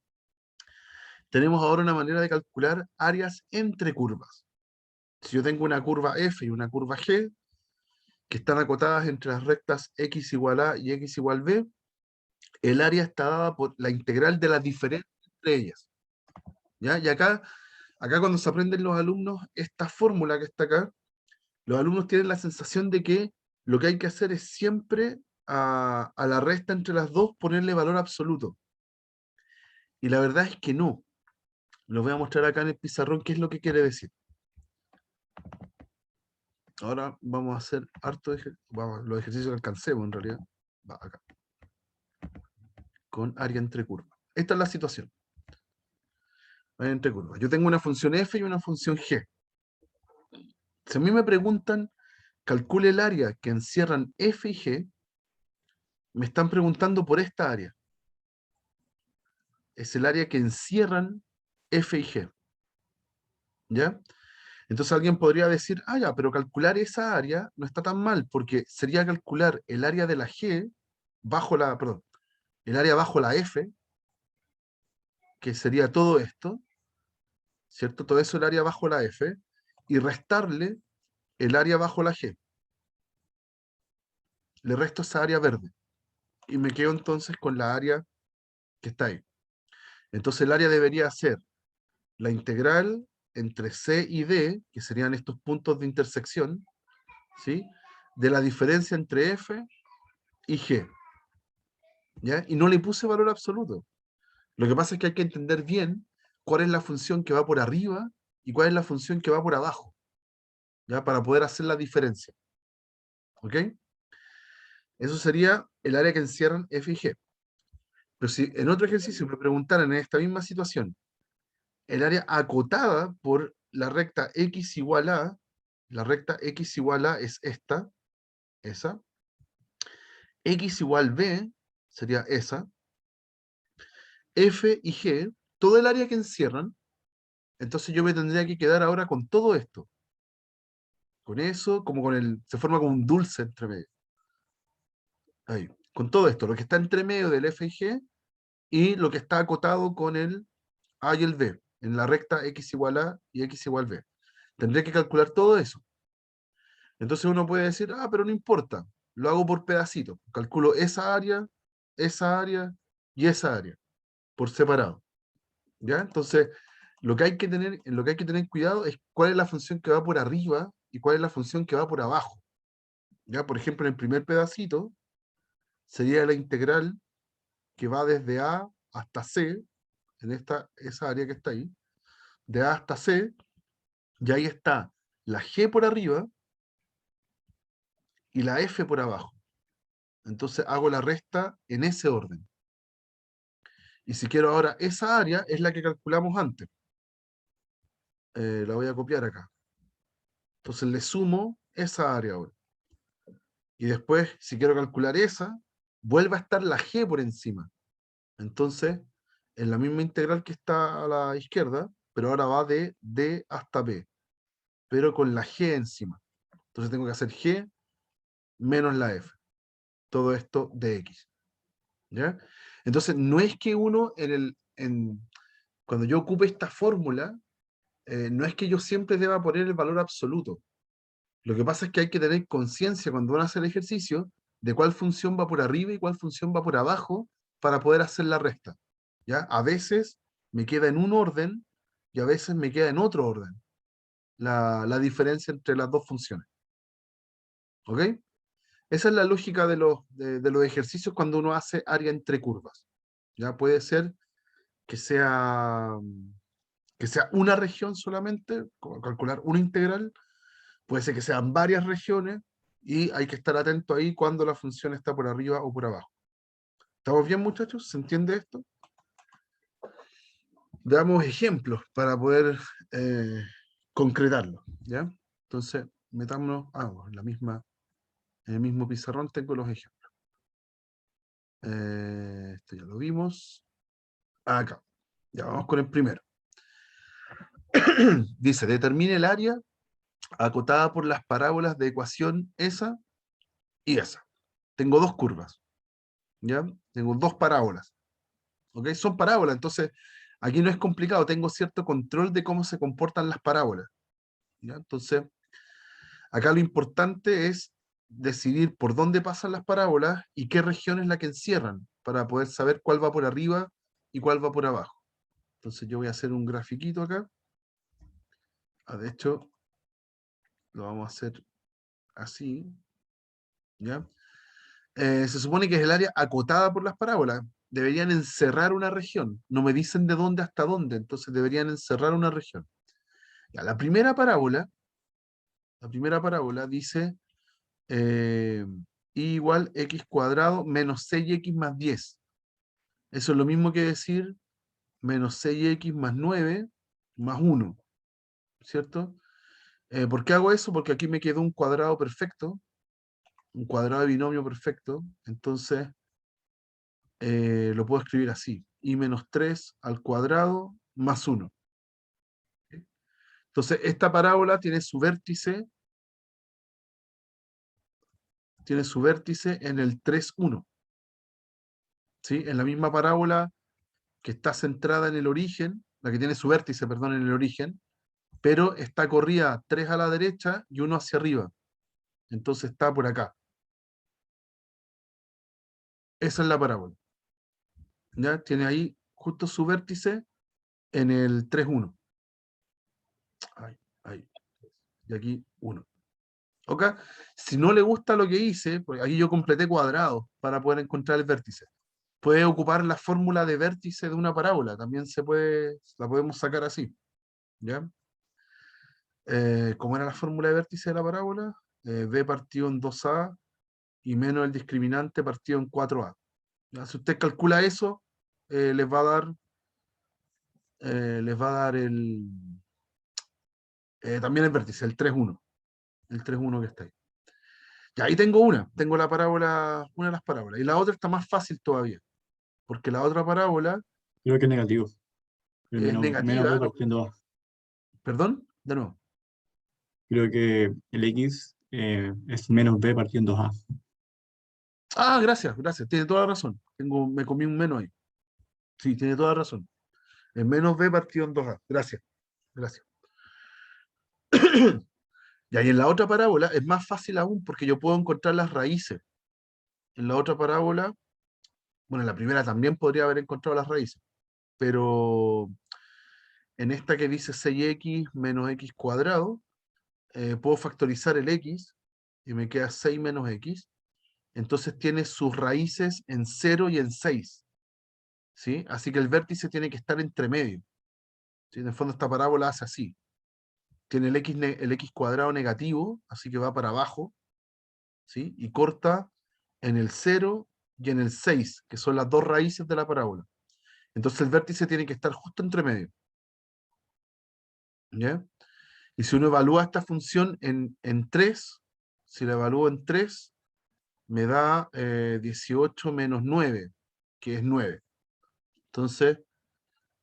tenemos ahora una manera de calcular áreas entre curvas. Si yo tengo una curva F y una curva G, que están acotadas entre las rectas x igual a y x igual b, el área está dada por la integral de la diferencia entre ellas. ¿Ya? Y acá cuando se aprenden los alumnos esta fórmula que está acá, los alumnos tienen la sensación de que lo que hay que hacer es siempre a la resta entre las dos ponerle valor absoluto. Y la verdad es que no. Lo voy a mostrar acá en el pizarrón qué es lo que quiere decir. Ahora vamos a hacer los ejercicios que alcancemos en realidad. Va acá. Con área entre curvas. Esta es la situación. Área entre curvas. Yo tengo una función f y una función g. Si a mí me preguntan, calcule el área que encierran f y g, me están preguntando por esta área. Es el área que encierran f y g. ¿Ya? Entonces alguien podría decir, ah, ya, pero calcular esa área no está tan mal, porque sería calcular el área de la G perdón, el área bajo la F, que sería todo esto, ¿cierto? Todo eso el área bajo la F, y restarle el área bajo la G. Le resto esa área verde. Y me quedo entonces con la área que está ahí. Entonces el área debería ser la integral entre C y D, que serían estos puntos de intersección, ¿sí? De la diferencia entre F y G. ¿Ya? Y no le puse valor absoluto. Lo que pasa es que hay que entender bien cuál es la función que va por arriba y cuál es la función que va por abajo, ¿ya? Para poder hacer la diferencia. ¿Ok? Eso sería el área que encierran F y G. Pero si en otro ejercicio me preguntaran en esta misma situación, el área acotada por la recta x igual a, la recta x igual a es esa, x igual b sería esa, F y G, todo el área que encierran, entonces yo me tendría que quedar ahora con todo esto. Con eso, como con se forma como un dulce entre medio. Ahí. Con todo esto, lo que está entre medio del F y G y lo que está acotado con el A y el B, en la recta X igual A y X igual B. Tendría que calcular todo eso. Entonces uno puede decir, pero no importa, lo hago por pedacitos. Calculo esa área y esa área, por separado. ¿Ya? Entonces, lo que hay que tener cuidado es cuál es la función que va por arriba y cuál es la función que va por abajo. ¿Ya? Por ejemplo, en el primer pedacito sería la integral que va desde A hasta C, en esa área que está ahí, de A hasta C, y ahí está la G por arriba y la F por abajo. Entonces hago la resta en ese orden. Y si quiero ahora esa área, es la que calculamos antes. La voy a copiar acá. Entonces le sumo esa área ahora. Y después, si quiero calcular esa, vuelve a estar la G por encima. Entonces, en la misma integral que está a la izquierda, pero ahora va de D hasta B, pero con la G encima. Entonces tengo que hacer G menos la F. Todo esto de X. ¿Ya? Entonces, no es que uno cuando yo ocupe esta fórmula, no es que yo siempre deba poner el valor absoluto. Lo que pasa es que hay que tener conciencia cuando van a hacer ejercicio de cuál función va por arriba y cuál función va por abajo para poder hacer la resta. ¿Ya? A veces me queda en un orden y a veces me queda en otro orden la diferencia entre las dos funciones. ¿Ok? Esa es la lógica de los ejercicios cuando uno hace área entre curvas. ¿Ya? Puede ser que sea, que sea una región solamente, como calcular una integral, puede ser que sean varias regiones y hay que estar atento ahí cuando la función está por arriba o por abajo. ¿Estamos bien, muchachos? ¿Se entiende esto? Veamos ejemplos para poder concretarlo, ¿ya? Entonces, metámonos, en el mismo pizarrón tengo los ejemplos. Esto ya lo vimos. Acá. Ya vamos con el primero. Dice, determine el área acotada por las parábolas de ecuación esa y esa. Tengo dos curvas, ¿ya? Tengo dos parábolas, ¿ok? Son parábolas, entonces aquí no es complicado, tengo cierto control de cómo se comportan las parábolas, ¿ya? Entonces, acá lo importante es decidir por dónde pasan las parábolas y qué región es la que encierran, para poder saber cuál va por arriba y cuál va por abajo. Entonces yo voy a hacer un grafiquito acá. De hecho, lo vamos a hacer así, ¿ya? Se supone que es el área acotada por las parábolas. Deberían encerrar una región. No me dicen de dónde hasta dónde, entonces deberían encerrar una región. Ya, la primera parábola dice y igual x cuadrado menos 6x más 10. Eso es lo mismo que decir menos 6x más 9 más 1, ¿cierto? ¿Por qué hago eso? Porque aquí me quedó un cuadrado perfecto, un cuadrado de binomio perfecto, entonces lo puedo escribir así, y menos 3 al cuadrado más 1. Entonces, esta parábola tiene su vértice en el 3, 1. ¿Sí? En la misma parábola que está centrada en el origen, la que tiene su vértice, perdón, en el origen, pero está corrida 3 a la derecha y 1 hacia arriba. Entonces está por acá. Esa es la parábola. ¿Ya? Tiene ahí justo su vértice en el 3, 1. Ahí, ahí. Y aquí 1. ¿Ok? Si no le gusta lo que hice, pues aquí yo completé cuadrados para poder encontrar el vértice. Puede ocupar la fórmula de vértice de una parábola, también la podemos sacar así. ¿Ya? ¿Cómo era la fórmula de vértice de la parábola? B partido en 2A y menos el discriminante partido en 4A. ¿Ya? Si usted calcula eso, les va a dar, también el vértice, el 3,1. El 3,1 que está ahí. Y ahí tengo la parábola, una de las parábolas. Y la otra está más fácil todavía, porque la otra parábola Creo que es negativo. El Es menos b negativa, ¿no? partiendo a. Perdón, de nuevo. Creo que el x es menos b partiendo a. Ah, gracias, gracias. Tiene toda la razón. Me comí un menos ahí. Sí, tiene toda la razón. Es menos b partido en 2a. Gracias, gracias. Y ahí en la otra parábola es más fácil aún porque yo puedo encontrar las raíces. En la otra parábola, bueno, en la primera también podría haber encontrado las raíces, pero en esta que dice 6x menos x cuadrado, puedo factorizar el x y me queda 6 menos x. Entonces tiene sus raíces en 0 y en 6. ¿Sí? Así que el vértice tiene que estar entre medio. ¿Sí? En el fondo esta parábola hace así. Tiene el x cuadrado negativo, así que va para abajo, ¿sí? Y corta en el 0 y en el 6, que son las dos raíces de la parábola. Entonces el vértice tiene que estar justo entre medio. ¿Ya? Y si uno evalúa esta función en 3, si la evalúo en 3, me da 18 menos 9, que es 9. Entonces,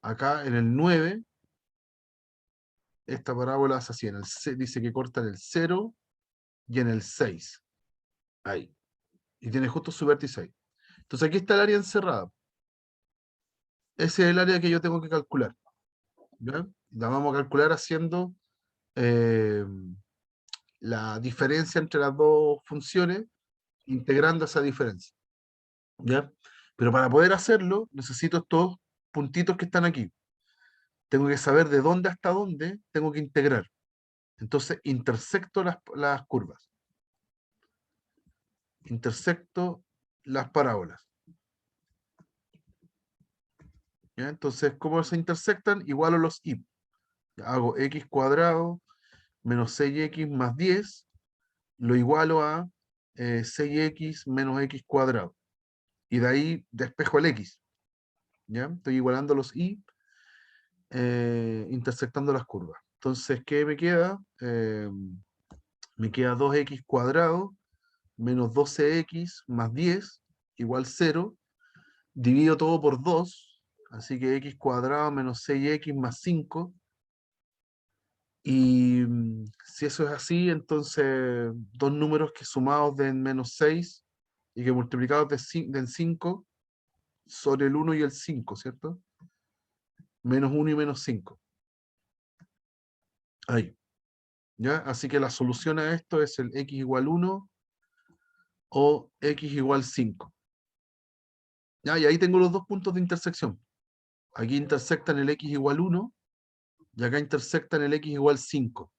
acá en el 9, esta parábola es así. Dice que corta en el 0 y en el 6. Ahí. Y tiene justo su vértice ahí. Entonces aquí está el área encerrada. Ese es el área que yo tengo que calcular. ¿Ya? La vamos a calcular haciendo eh, la diferencia entre las dos funciones, integrando esa diferencia. ¿Ya? Pero para poder hacerlo, necesito estos puntitos que están aquí. Tengo que saber de dónde hasta dónde tengo que integrar. Entonces, intersecto las curvas. Intersecto las parábolas. ¿Ya? Entonces, ¿cómo se intersectan? Igualo los y. Hago x cuadrado menos 6x más 10, lo igualo a 6x menos x cuadrado. Y de ahí despejo el x. ¿Ya? Estoy igualando los y, intersectando las curvas. Entonces, ¿qué me queda? Me queda 2x cuadrado menos 12x más 10 igual 0. Divido todo por 2, así que x cuadrado menos 6x más 5. Y si eso es así, entonces dos números que sumados den menos 6 y que multiplicados den 5 sobre el 1 y el 5, ¿cierto? Menos 1 y menos 5. Ahí. ¿Ya? Así que la solución a esto es el x igual 1 o x igual 5. ¿Ya? Y ahí tengo los dos puntos de intersección. Aquí intersectan el x igual 1 y acá intersectan el x igual 5.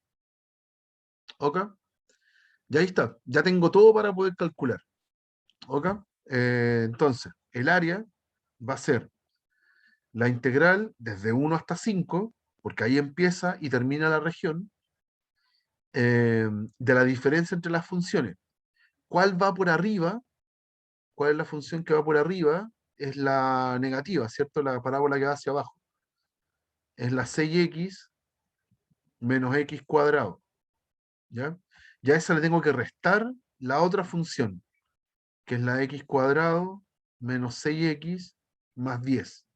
¿Ok? Y ahí está. Ya tengo todo para poder calcular. ¿Ok? Entonces, el área va a ser la integral desde 1 hasta 5, porque ahí empieza y termina la región, de la diferencia entre las funciones. ¿Cuál va por arriba? ¿Cuál es la función que va por arriba? Es la negativa, ¿cierto? La parábola que va hacia abajo. Es la 6x menos x cuadrado. ¿Ya? Ya a esa le tengo que restar la otra función, que es la x cuadrado menos 6x más 10.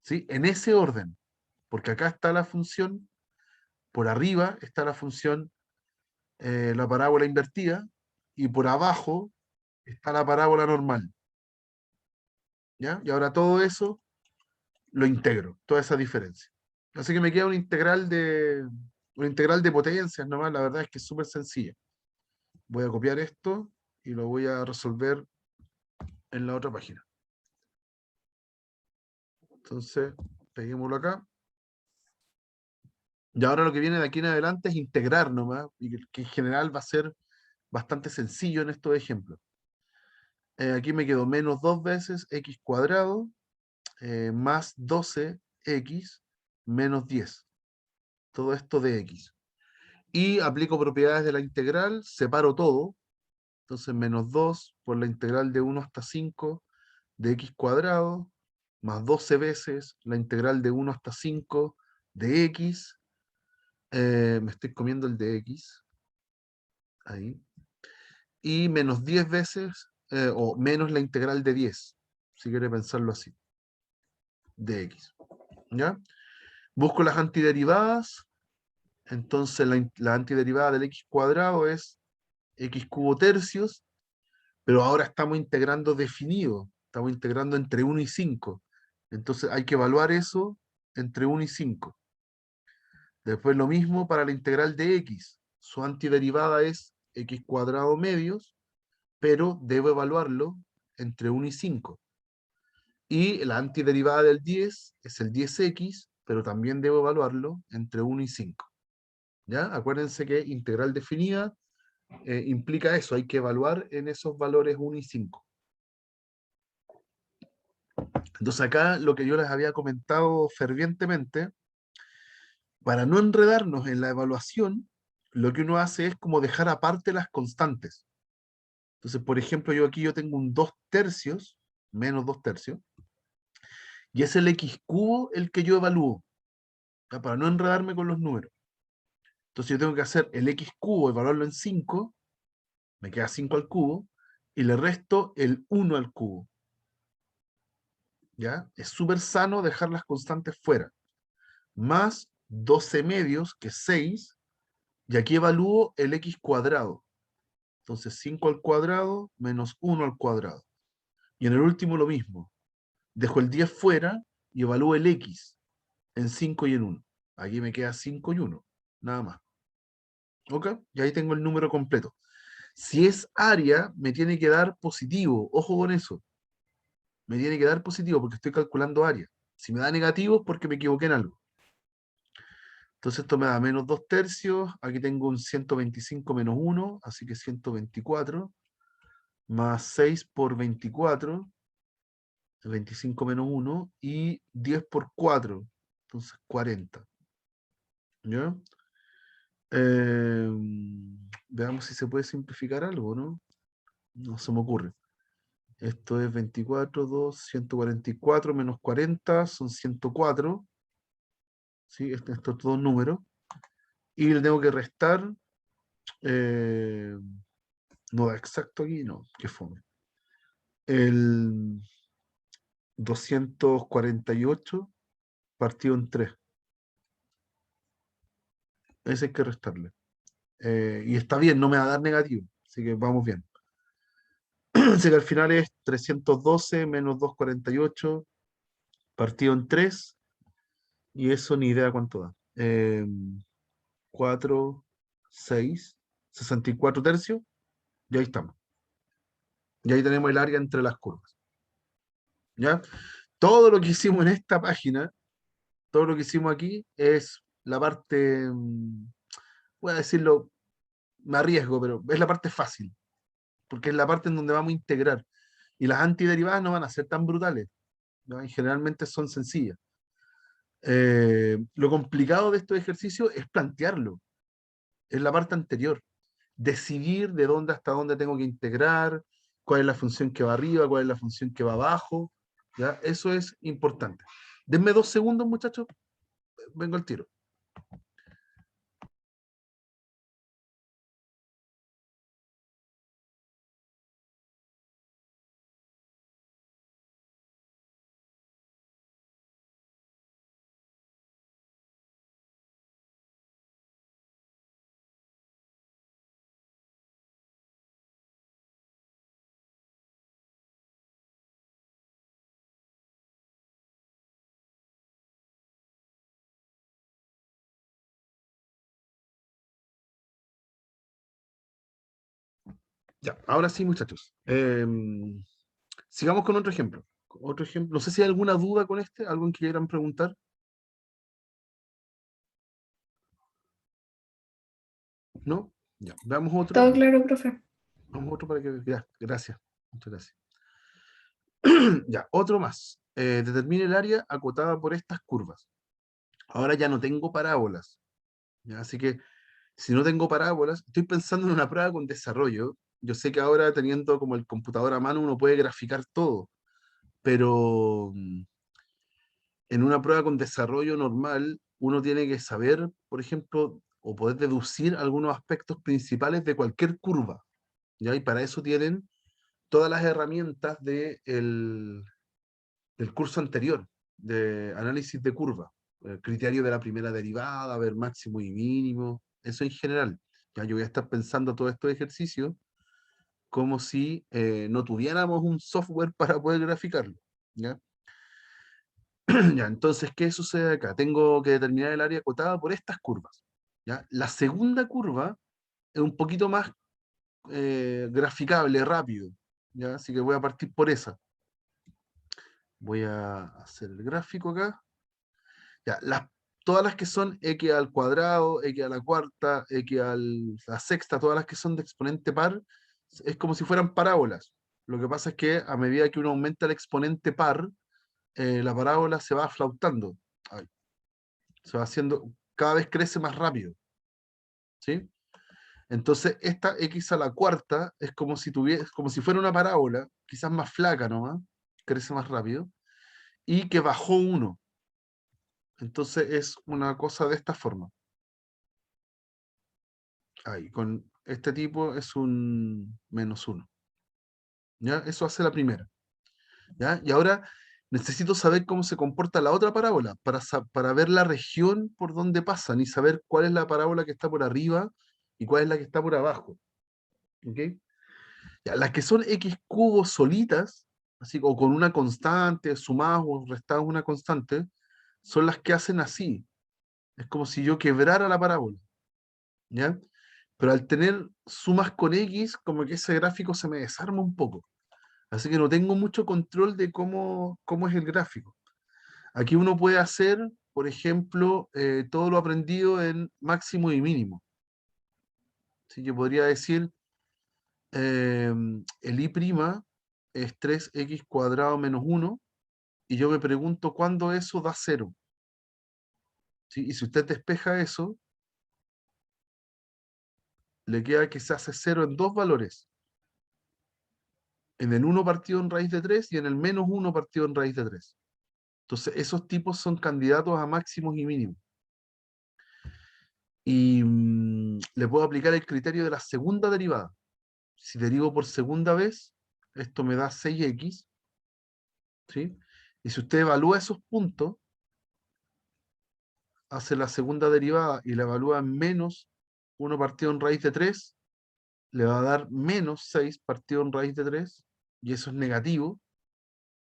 ¿Sí? En ese orden, porque acá está la función, por arriba está la función, la parábola invertida, y por abajo está la parábola normal. ¿Ya? Y ahora todo eso lo integro, toda esa diferencia. Así que me queda una integral de potencias nomás, la verdad es que es súper sencilla. Voy a copiar esto y lo voy a resolver en la otra página. Entonces, peguémoslo acá. Y ahora lo que viene de aquí en adelante es integrar nomás, y que en general va a ser bastante sencillo en estos ejemplos. Aquí me quedó menos 2 veces x cuadrado más 12x menos 10. Todo esto de x. Y aplico propiedades de la integral, separo todo. Entonces menos 2 por la integral de 1 hasta 5 de x cuadrado, más 12 veces la integral de 1 hasta 5 de x. Me estoy comiendo el de x. Ahí. Y menos 10 veces, o menos la integral de 10, si quiere pensarlo así. de X. ¿Ya? Busco las antiderivadas, entonces la antiderivada del X cuadrado es X cubo tercios, pero ahora estamos integrando definido, estamos integrando entre 1 y 5. Entonces hay que evaluar eso entre 1 y 5. Después lo mismo para la integral de X. Su antiderivada es X cuadrado medios, pero debo evaluarlo entre 1 y 5. Y la antiderivada del 10 es el 10x, pero también debo evaluarlo entre 1 y 5. ¿Ya? Acuérdense que integral definida implica eso, hay que evaluar en esos valores 1 y 5. Entonces acá lo que yo les había comentado fervientemente, para no enredarnos en la evaluación, lo que uno hace es como dejar aparte las constantes. Entonces, por ejemplo, yo tengo un 2 tercios, menos 2 tercios, y es el x cubo el que yo evalúo, ¿ya? Para no enredarme con los números. Entonces yo tengo que hacer el x cubo, evaluarlo en 5, me queda 5 al cubo, y le resto el 1 al cubo. ¿Ya? Es súper sano dejar las constantes fuera. Más 12 medios, que es 6, y aquí evalúo el x cuadrado. Entonces 5 al cuadrado menos 1 al cuadrado. Y en el último lo mismo. Dejo el 10 fuera y evalúo el x en 5 y en 1. Aquí me queda 5 y 1. Nada más. ¿Ok? Y ahí tengo el número completo. Si es área, me tiene que dar positivo. Ojo con eso. Me tiene que dar positivo porque estoy calculando área. Si me da negativo es porque me equivoqué en algo. Entonces esto me da menos 2 tercios. Aquí tengo un 125 menos 1, así que 124. Más 6 por 24, 25 menos 1. Y 10 por 4, entonces 40. ¿Ya? Veamos si se puede simplificar algo, ¿no? No se me ocurre. Esto es 24, 2, 144 menos 40, son 104. ¿Sí? Estos dos números. Y le tengo que restar. No da exacto aquí, no, que fome. El 248 partido en 3. Ese hay que restarle. Y está bien, no me va a dar negativo. Así que vamos bien. Así que al final es 312 menos 248 partido en 3. Y eso ni idea cuánto da. 4, 6, 64 tercios. Y ahí estamos. Y ahí tenemos el área entre las curvas. ¿Ya? Todo lo que hicimos en esta página, todo lo que hicimos aquí es la parte, voy a decirlo, me arriesgo, pero es la parte fácil, porque es la parte en donde vamos a integrar. Y las antiderivadas no van a ser tan brutales, ¿no? Y generalmente son sencillas. Lo complicado de estos ejercicios es plantearlo, es la parte anterior. Decidir de dónde hasta dónde tengo que integrar, cuál es la función que va arriba, cuál es la función que va abajo. ¿Ya? Eso es importante. Denme 2 segundos, muchachos, vengo al tiro. Ya, ahora sí, muchachos. Sigamos con otro ejemplo. Otro ejemplo. No sé si hay alguna duda con este, algo que quieran preguntar. ¿No? Ya, veamos otro. Todo claro, profe. Vamos otro para que. Ya, gracias. Muchas gracias. Ya, otro más. Determine el área acotada por estas curvas. Ahora ya no tengo parábolas. ¿Ya? Así que si no tengo parábolas, estoy pensando en una prueba con desarrollo. Yo sé que ahora teniendo como el computador a mano uno puede graficar todo, pero en una prueba con desarrollo normal uno tiene que saber, por ejemplo, o poder deducir algunos aspectos principales de cualquier curva. ¿Ya? Y para eso tienen todas las herramientas del curso anterior. de análisis de curva, criterio de la primera derivada, ver máximo y mínimo, eso en general. Ya yo voy a estar pensando todos estos ejercicios como si no tuviéramos un software para poder graficarlo. ¿Ya? Ya, entonces, ¿qué sucede acá? Tengo que determinar el área acotada por estas curvas. ¿Ya? La segunda curva es un poquito más graficable, rápido. ¿Ya? Así que voy a partir por esa. Voy a hacer el gráfico acá. Ya, todas las que son x al cuadrado, x a la cuarta, x a la sexta, todas las que son de exponente par, es como si fueran parábolas. Lo que pasa es que a medida que uno aumenta el exponente par, la parábola se va flautando. Ay, se va haciendo, cada vez crece más rápido. ¿Sí? Entonces, esta x a la cuarta es como si como si fuera una parábola, quizás más flaca nomás, crece más rápido, y que bajó 1. Entonces es una cosa de esta forma. Ahí, con este tipo es un -1. ¿Ya? Eso hace la primera. ¿Ya? Y ahora necesito saber cómo se comporta la otra parábola para ver la región por donde pasan y saber cuál es la parábola que está por arriba y cuál es la que está por abajo. ¿Ok? Ya, las que son x cubos solitas, así o con una constante, sumadas o restadas una constante, son las que hacen así. Es como si yo quebrara la parábola. ¿Ya? Pero al tener sumas con x, como que ese gráfico se me desarma un poco. Así que no tengo mucho control de cómo es el gráfico. Aquí uno puede hacer, por ejemplo, todo lo aprendido en máximo y mínimo. ¿Sí? Yo podría decir, el i' es 3x cuadrado menos 1, y yo me pregunto cuándo eso da 0. ¿Sí? Y si usted despeja eso, le queda que se hace 0 en dos valores. En el 1 partido en raíz de 3 y en el menos 1 partido en raíz de 3. Entonces, esos tipos son candidatos a máximos y mínimos. Y le puedo aplicar el criterio de la segunda derivada. Si derivo por segunda vez, esto me da 6x, ¿sí? Y si usted evalúa esos puntos, hace la segunda derivada y la evalúa en menos 1 partido en raíz de 3, le va a dar menos 6 partido en raíz de 3, y eso es negativo.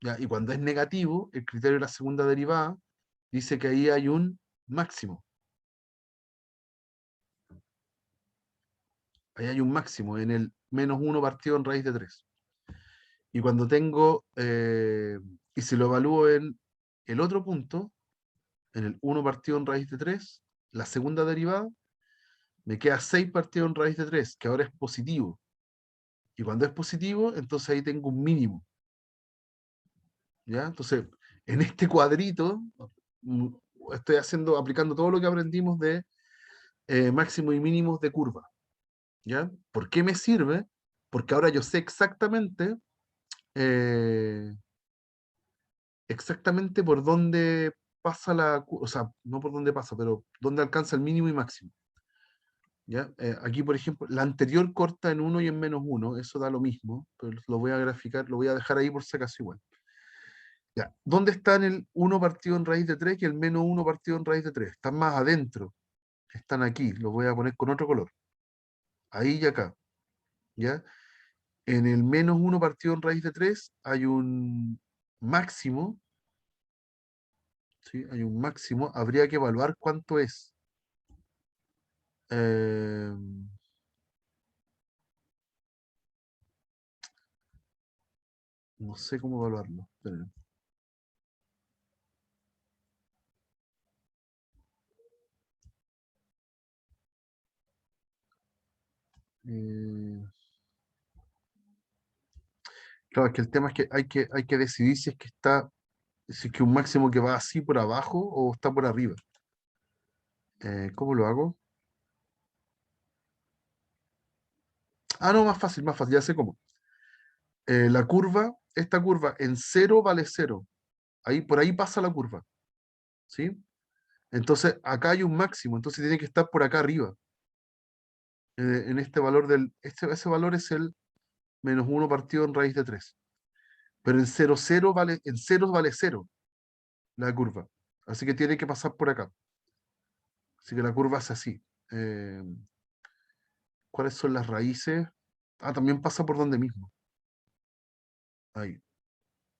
¿Ya? Y cuando es negativo, el criterio de la segunda derivada dice que ahí hay un máximo. Ahí hay un máximo en el menos 1 partido en raíz de 3. Y cuando tengo, y si lo evalúo en el otro punto, en el 1 partido en raíz de 3, la segunda derivada, me queda 6 partido en raíz de 3, que ahora es positivo. Y cuando es positivo, entonces ahí tengo un mínimo. ¿Ya? Entonces, en este cuadrito, mm, estoy aplicando todo lo que aprendimos de máximos y mínimos de curva. ¿Ya? ¿Por qué me sirve? Porque ahora yo sé eh, exactamente por dónde pasa o sea, no por dónde pasa, pero dónde alcanza el mínimo y máximo. ¿Ya? Aquí, por ejemplo, la anterior corta en 1 y en menos 1, eso da lo mismo, pero lo voy a graficar, lo voy a dejar ahí por si acaso igual. ¿Ya? ¿Dónde están el 1 partido en raíz de 3 y el menos 1 partido en raíz de 3? Están más adentro, están aquí, los voy a poner con otro color. Ahí y acá. ¿Ya? En el menos 1 partido en raíz de 3 hay un máximo, ¿sí? Hay un máximo, habría que evaluar cuánto es. Eh, no sé cómo evaluarlo. Esperen. Eh, claro, es que el tema es que hay que decidir si es que si es que un máximo que va así por abajo o está por arriba. ¿Cómo lo hago? Ah, no, más fácil, ya sé cómo. La curva, esta curva en 0 vale 0. Ahí, por ahí pasa la curva. ¿Sí? Entonces, acá hay un máximo, entonces tiene que estar por acá arriba. En este valor ese valor es el menos 1 partido en raíz de 3. Pero en 0, 0 vale, en 0 vale 0. la curva. Así que tiene que pasar por acá. Así que la curva es así. Eh, ¿Cuáles son las raíces? Ah, también pasa por donde mismo. Ahí.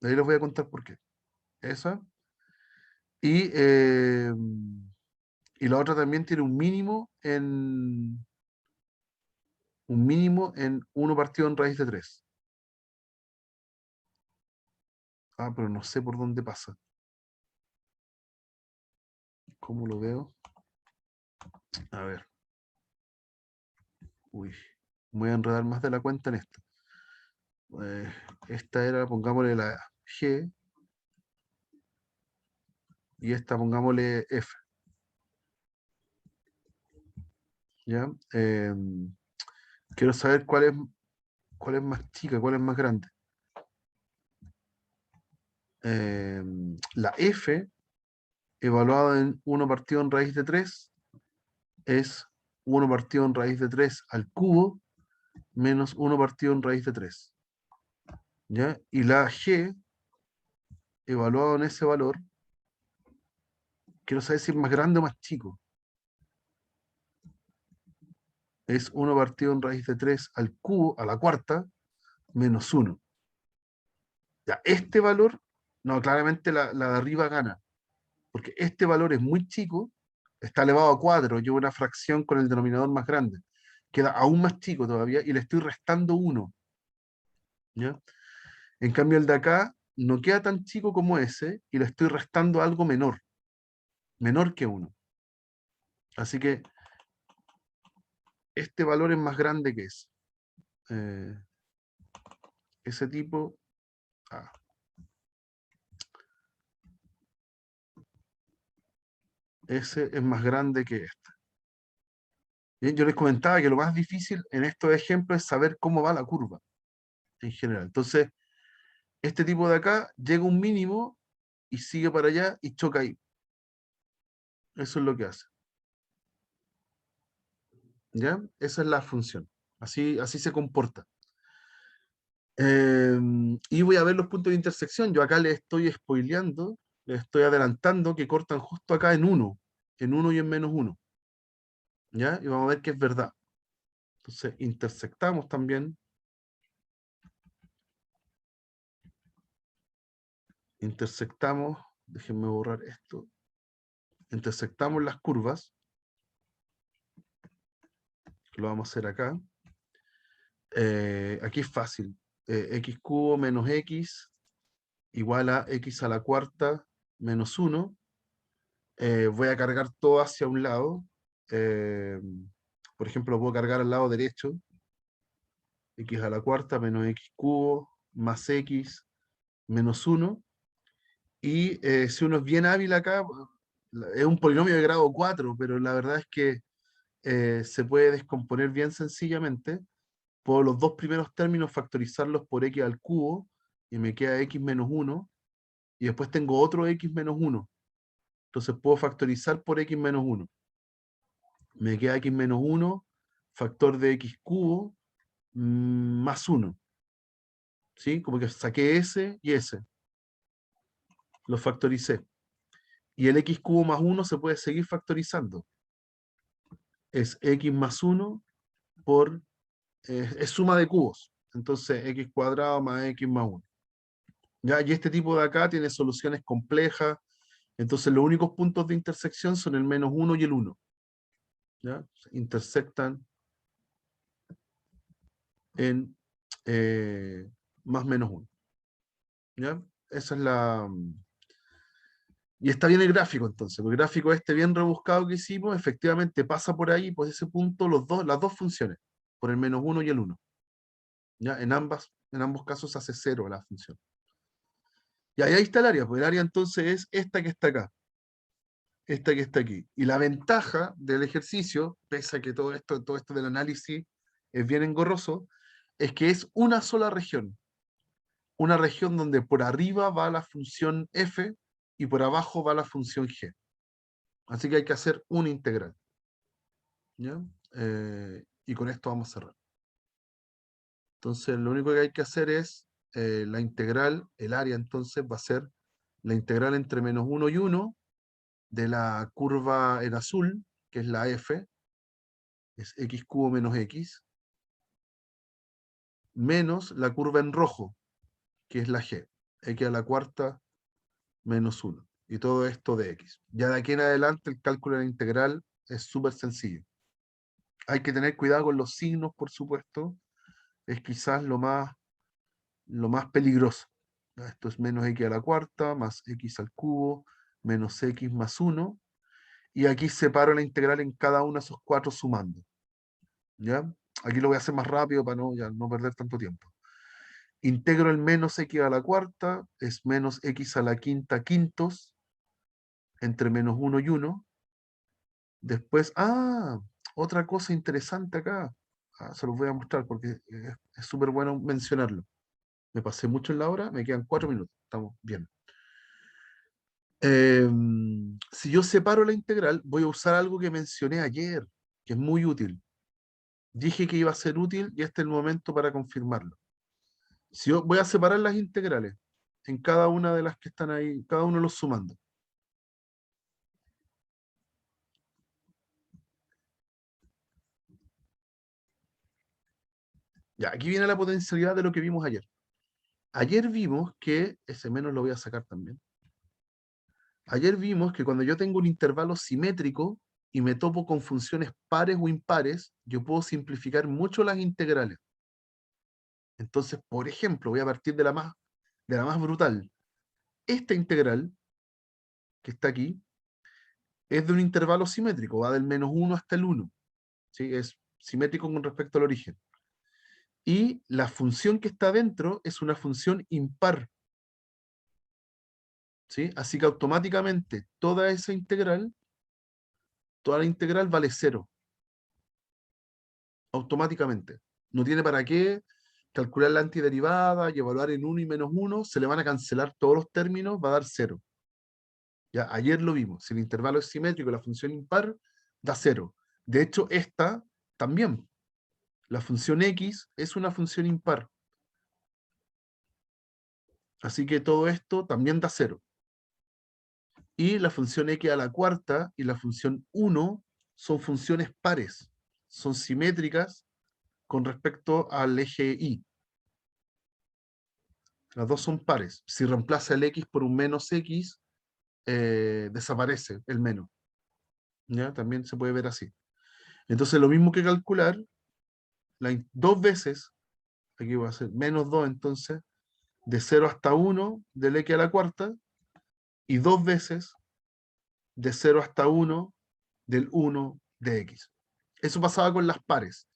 Ahí les voy a contar por qué. Esa. Y, y la otra también tiene un mínimo en 1 partido en raíz de 3. Ah, pero no sé por dónde pasa. ¿Cómo lo veo? A ver. Uy. Voy a enredar más de la cuenta en esto. Eh, Esta era, pongámosle la G, y esta pongámosle F. ¿Ya? Quiero saber cuál es más chica, cuál es más grande. La F, evaluada en 1 partido en raíz de 3, es 1 partido en raíz de 3 al cubo menos 1 partido en raíz de 3. ¿Ya? Y la G, evaluado en ese valor, quiero saber si es más grande o más chico. Es 1 partido en raíz de 3 al cubo, a la cuarta, menos 1. Ya, este valor, no, claramente la de arriba gana, porque este valor es muy chico, está elevado a 4, lleva una fracción con el denominador más grande, queda aún más chico todavía y le estoy restando 1. ¿Ya? En cambio el de acá no queda tan chico como ese y le estoy restando algo menor que 1. Así que este valor es más grande que ese. Ese tipo, ah, ese es más grande que este. Bien, yo les comentaba que lo más difícil en estos ejemplos es saber cómo va la curva en general. Entonces, este tipo de acá llega a un mínimo y sigue para allá y choca ahí. Eso es lo que hace. ¿Ya? Esa es la función. Así se comporta. Y voy a ver los puntos de intersección. Yo acá les estoy spoileando, les estoy adelantando que cortan justo acá en 1 y en menos 1. ¿Ya? Y vamos a ver que es verdad. Entonces, intersectamos también. Intersectamos, déjenme borrar esto. Intersectamos las curvas, que lo vamos a hacer acá. Aquí es fácil. X cubo menos X igual a X a la cuarta menos 1. Voy a cargar todo hacia un lado. Eh, por ejemplo, lo puedo cargar al lado derecho. X a la cuarta menos X cubo más X menos 1. Y si uno es bien hábil acá, es un polinomio de grado 4, pero la verdad es que se puede descomponer bien sencillamente. Puedo los dos primeros términos factorizarlos por X al cubo y me queda X menos 1. Y después tengo otro X menos 1. Entonces puedo factorizar por X menos 1. Me queda X menos 1, factor de X cubo, más 1. ¿Sí? Como que saqué ese y ese. Los factoricé. Y el X cubo más 1 se puede seguir factorizando. Es X más 1 por... es suma de cubos. Entonces X cuadrado más X más 1. ¿Ya? Y este tipo de acá tiene soluciones complejas. Entonces los únicos puntos de intersección son el menos 1 y el 1. ¿Ya? Intersectan en más menos 1. ¿Ya? Esa es la... Y está bien el gráfico entonces. El gráfico este bien rebuscado que hicimos, efectivamente pasa por ahí, por ese punto, las dos funciones, por el menos 1 y el 1. ¿Ya? En ambos casos hace 0 la función. Y ahí está el área, pues el área entonces es esta que está acá, esta que está aquí. Y la ventaja del ejercicio, pese a que todo esto del análisis es bien engorroso, es que es una región donde por arriba va la función f y por abajo va la función g. Así que hay que hacer una integral. ¿Ya? Y con esto vamos a cerrar. Entonces, lo único que hay que hacer es la integral, el área entonces va a ser la integral entre -1 y 1 de la curva en azul, que es la f, es x cubo menos x, menos la curva en rojo, que es la g, x a la cuarta menos 1. Y todo esto de x. Ya de aquí en adelante el cálculo de la integral es súper sencillo. Hay que tener cuidado con los signos, por supuesto. Es quizás lo más peligroso. Esto es menos x a la cuarta, más x al cubo, menos x más 1. Y aquí separo la integral en cada uno de esos cuatro sumando. ¿Ya? Aquí lo voy a hacer más rápido para ya no perder tanto tiempo. Integro el menos x a la cuarta, es menos x a la quinta quintos, entre -1 y 1. Después, otra cosa interesante acá. Se los voy a mostrar porque es súper bueno mencionarlo. Me pasé mucho en la hora, me quedan 4 minutos. Estamos bien. Si yo separo la integral, voy a usar algo que mencioné ayer, que es muy útil. Dije que iba a ser útil y este es el momento para confirmarlo. Si yo voy a separar las integrales en cada una de las que están ahí, cada uno los sumando. Ya, aquí viene la potencialidad de lo que vimos ayer. Ayer vimos que, ese menos lo voy a sacar también. Ayer vimos que cuando yo tengo un intervalo simétrico y me topo con funciones pares o impares, yo puedo simplificar mucho las integrales. Entonces, por ejemplo, voy a partir de la más brutal. Esta integral, que está aquí, es de un intervalo simétrico, va del -1 hasta el 1. ¿Sí? Es simétrico con respecto al origen. Y la función que está dentro es una función impar. ¿Sí? Así que automáticamente toda esa integral, toda la integral vale 0. Automáticamente. No tiene para qué calcular la antiderivada y evaluar en 1 y -1, se le van a cancelar todos los términos, va a dar 0. Ya, ayer lo vimos, si el intervalo es simétrico, la función impar da 0. De hecho, esta también. La función x es una función impar. Así que todo esto también da 0. Y la función x a la cuarta y la función 1 son funciones pares. Son simétricas con respecto al eje y. Las dos son pares. Si reemplaza el x por un menos x, desaparece el menos. ¿Ya? También se puede ver así. Entonces, lo mismo que calcular, dos veces, aquí va a ser menos 2, entonces, de 0 hasta 1 del x a la cuarta, y dos veces de 0 hasta 1 del 1 de x. Eso pasaba con las pares.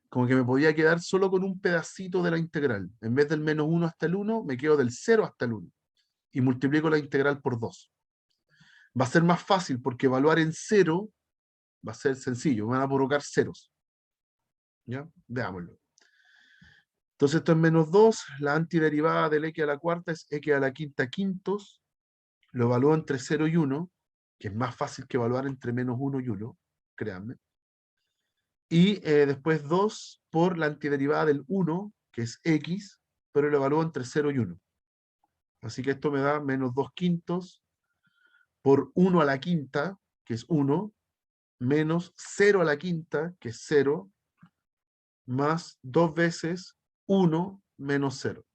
Como que me podía quedar solo con un pedacito de la integral. En vez del -1 hasta el 1, me quedo del 0 hasta el 1. Y multiplico la integral por 2. Va a ser más fácil porque evaluar en 0 va a ser sencillo. Me van a provocar ceros. ¿Ya? Veámoslo. Entonces esto es -2. La antiderivada del x a la cuarta es x a la quinta quintos. Lo evalúo entre 0 y 1, que es más fácil que evaluar entre -1 y 1, créanme. Y después 2 por la antiderivada del 1, que es x, pero lo evalúo entre 0 y 1. Así que esto me da -2 quintos por 1 a la quinta, que es 1, menos 0 a la quinta, que es 0, más 2 veces 1 menos 0.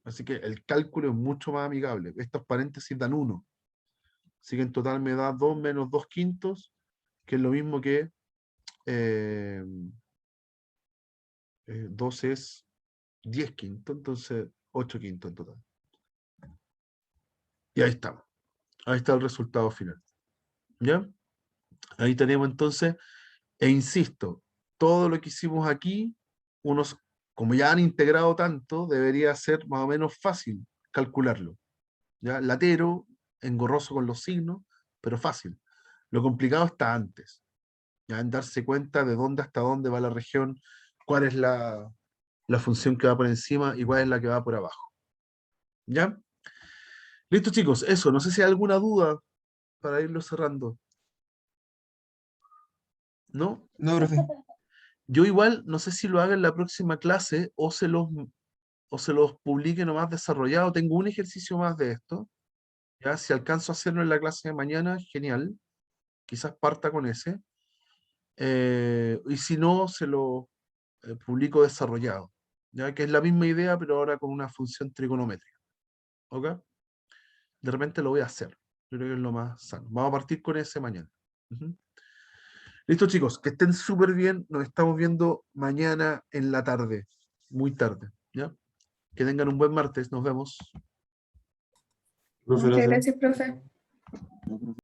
Así que el cálculo es mucho más amigable. Estos paréntesis dan 1. Así que en total me da 2 menos 2 quintos, que es lo mismo que 2 es 10 quintos, entonces 8 quintos en total. Y ahí estamos. Ahí está el resultado final. ¿Ya? Ahí tenemos entonces, e insisto, todo lo que hicimos aquí, como ya han integrado tanto, debería ser más o menos fácil calcularlo. ¿Ya? Latero, engorroso con los signos, pero fácil. Lo complicado está antes. Ya en darse cuenta de dónde hasta dónde va la región, cuál es la función que va por encima y cuál es la que va por abajo. ¿Ya? Listo, chicos, eso. No sé si hay alguna duda para irlo cerrando. ¿No? No, profe. Yo igual, no sé si lo haga en la próxima clase o se los publique nomás desarrollado. Tengo un ejercicio más de esto. ¿ya? Si alcanzo a hacerlo en la clase de mañana, genial. Quizás parta con ese. Y si no, se lo publico desarrollado, ¿ya? Que es la misma idea, pero ahora con una función trigonométrica. ¿Ok? De repente lo voy a hacer. Yo creo que es lo más sano. Vamos a partir con ese mañana. Ujú. Listo, chicos, que estén súper bien. Nos estamos viendo mañana en la tarde, muy tarde, ¿ya? Que tengan un buen martes. Nos vemos. Profe, Muchas gracias. gracias, profe.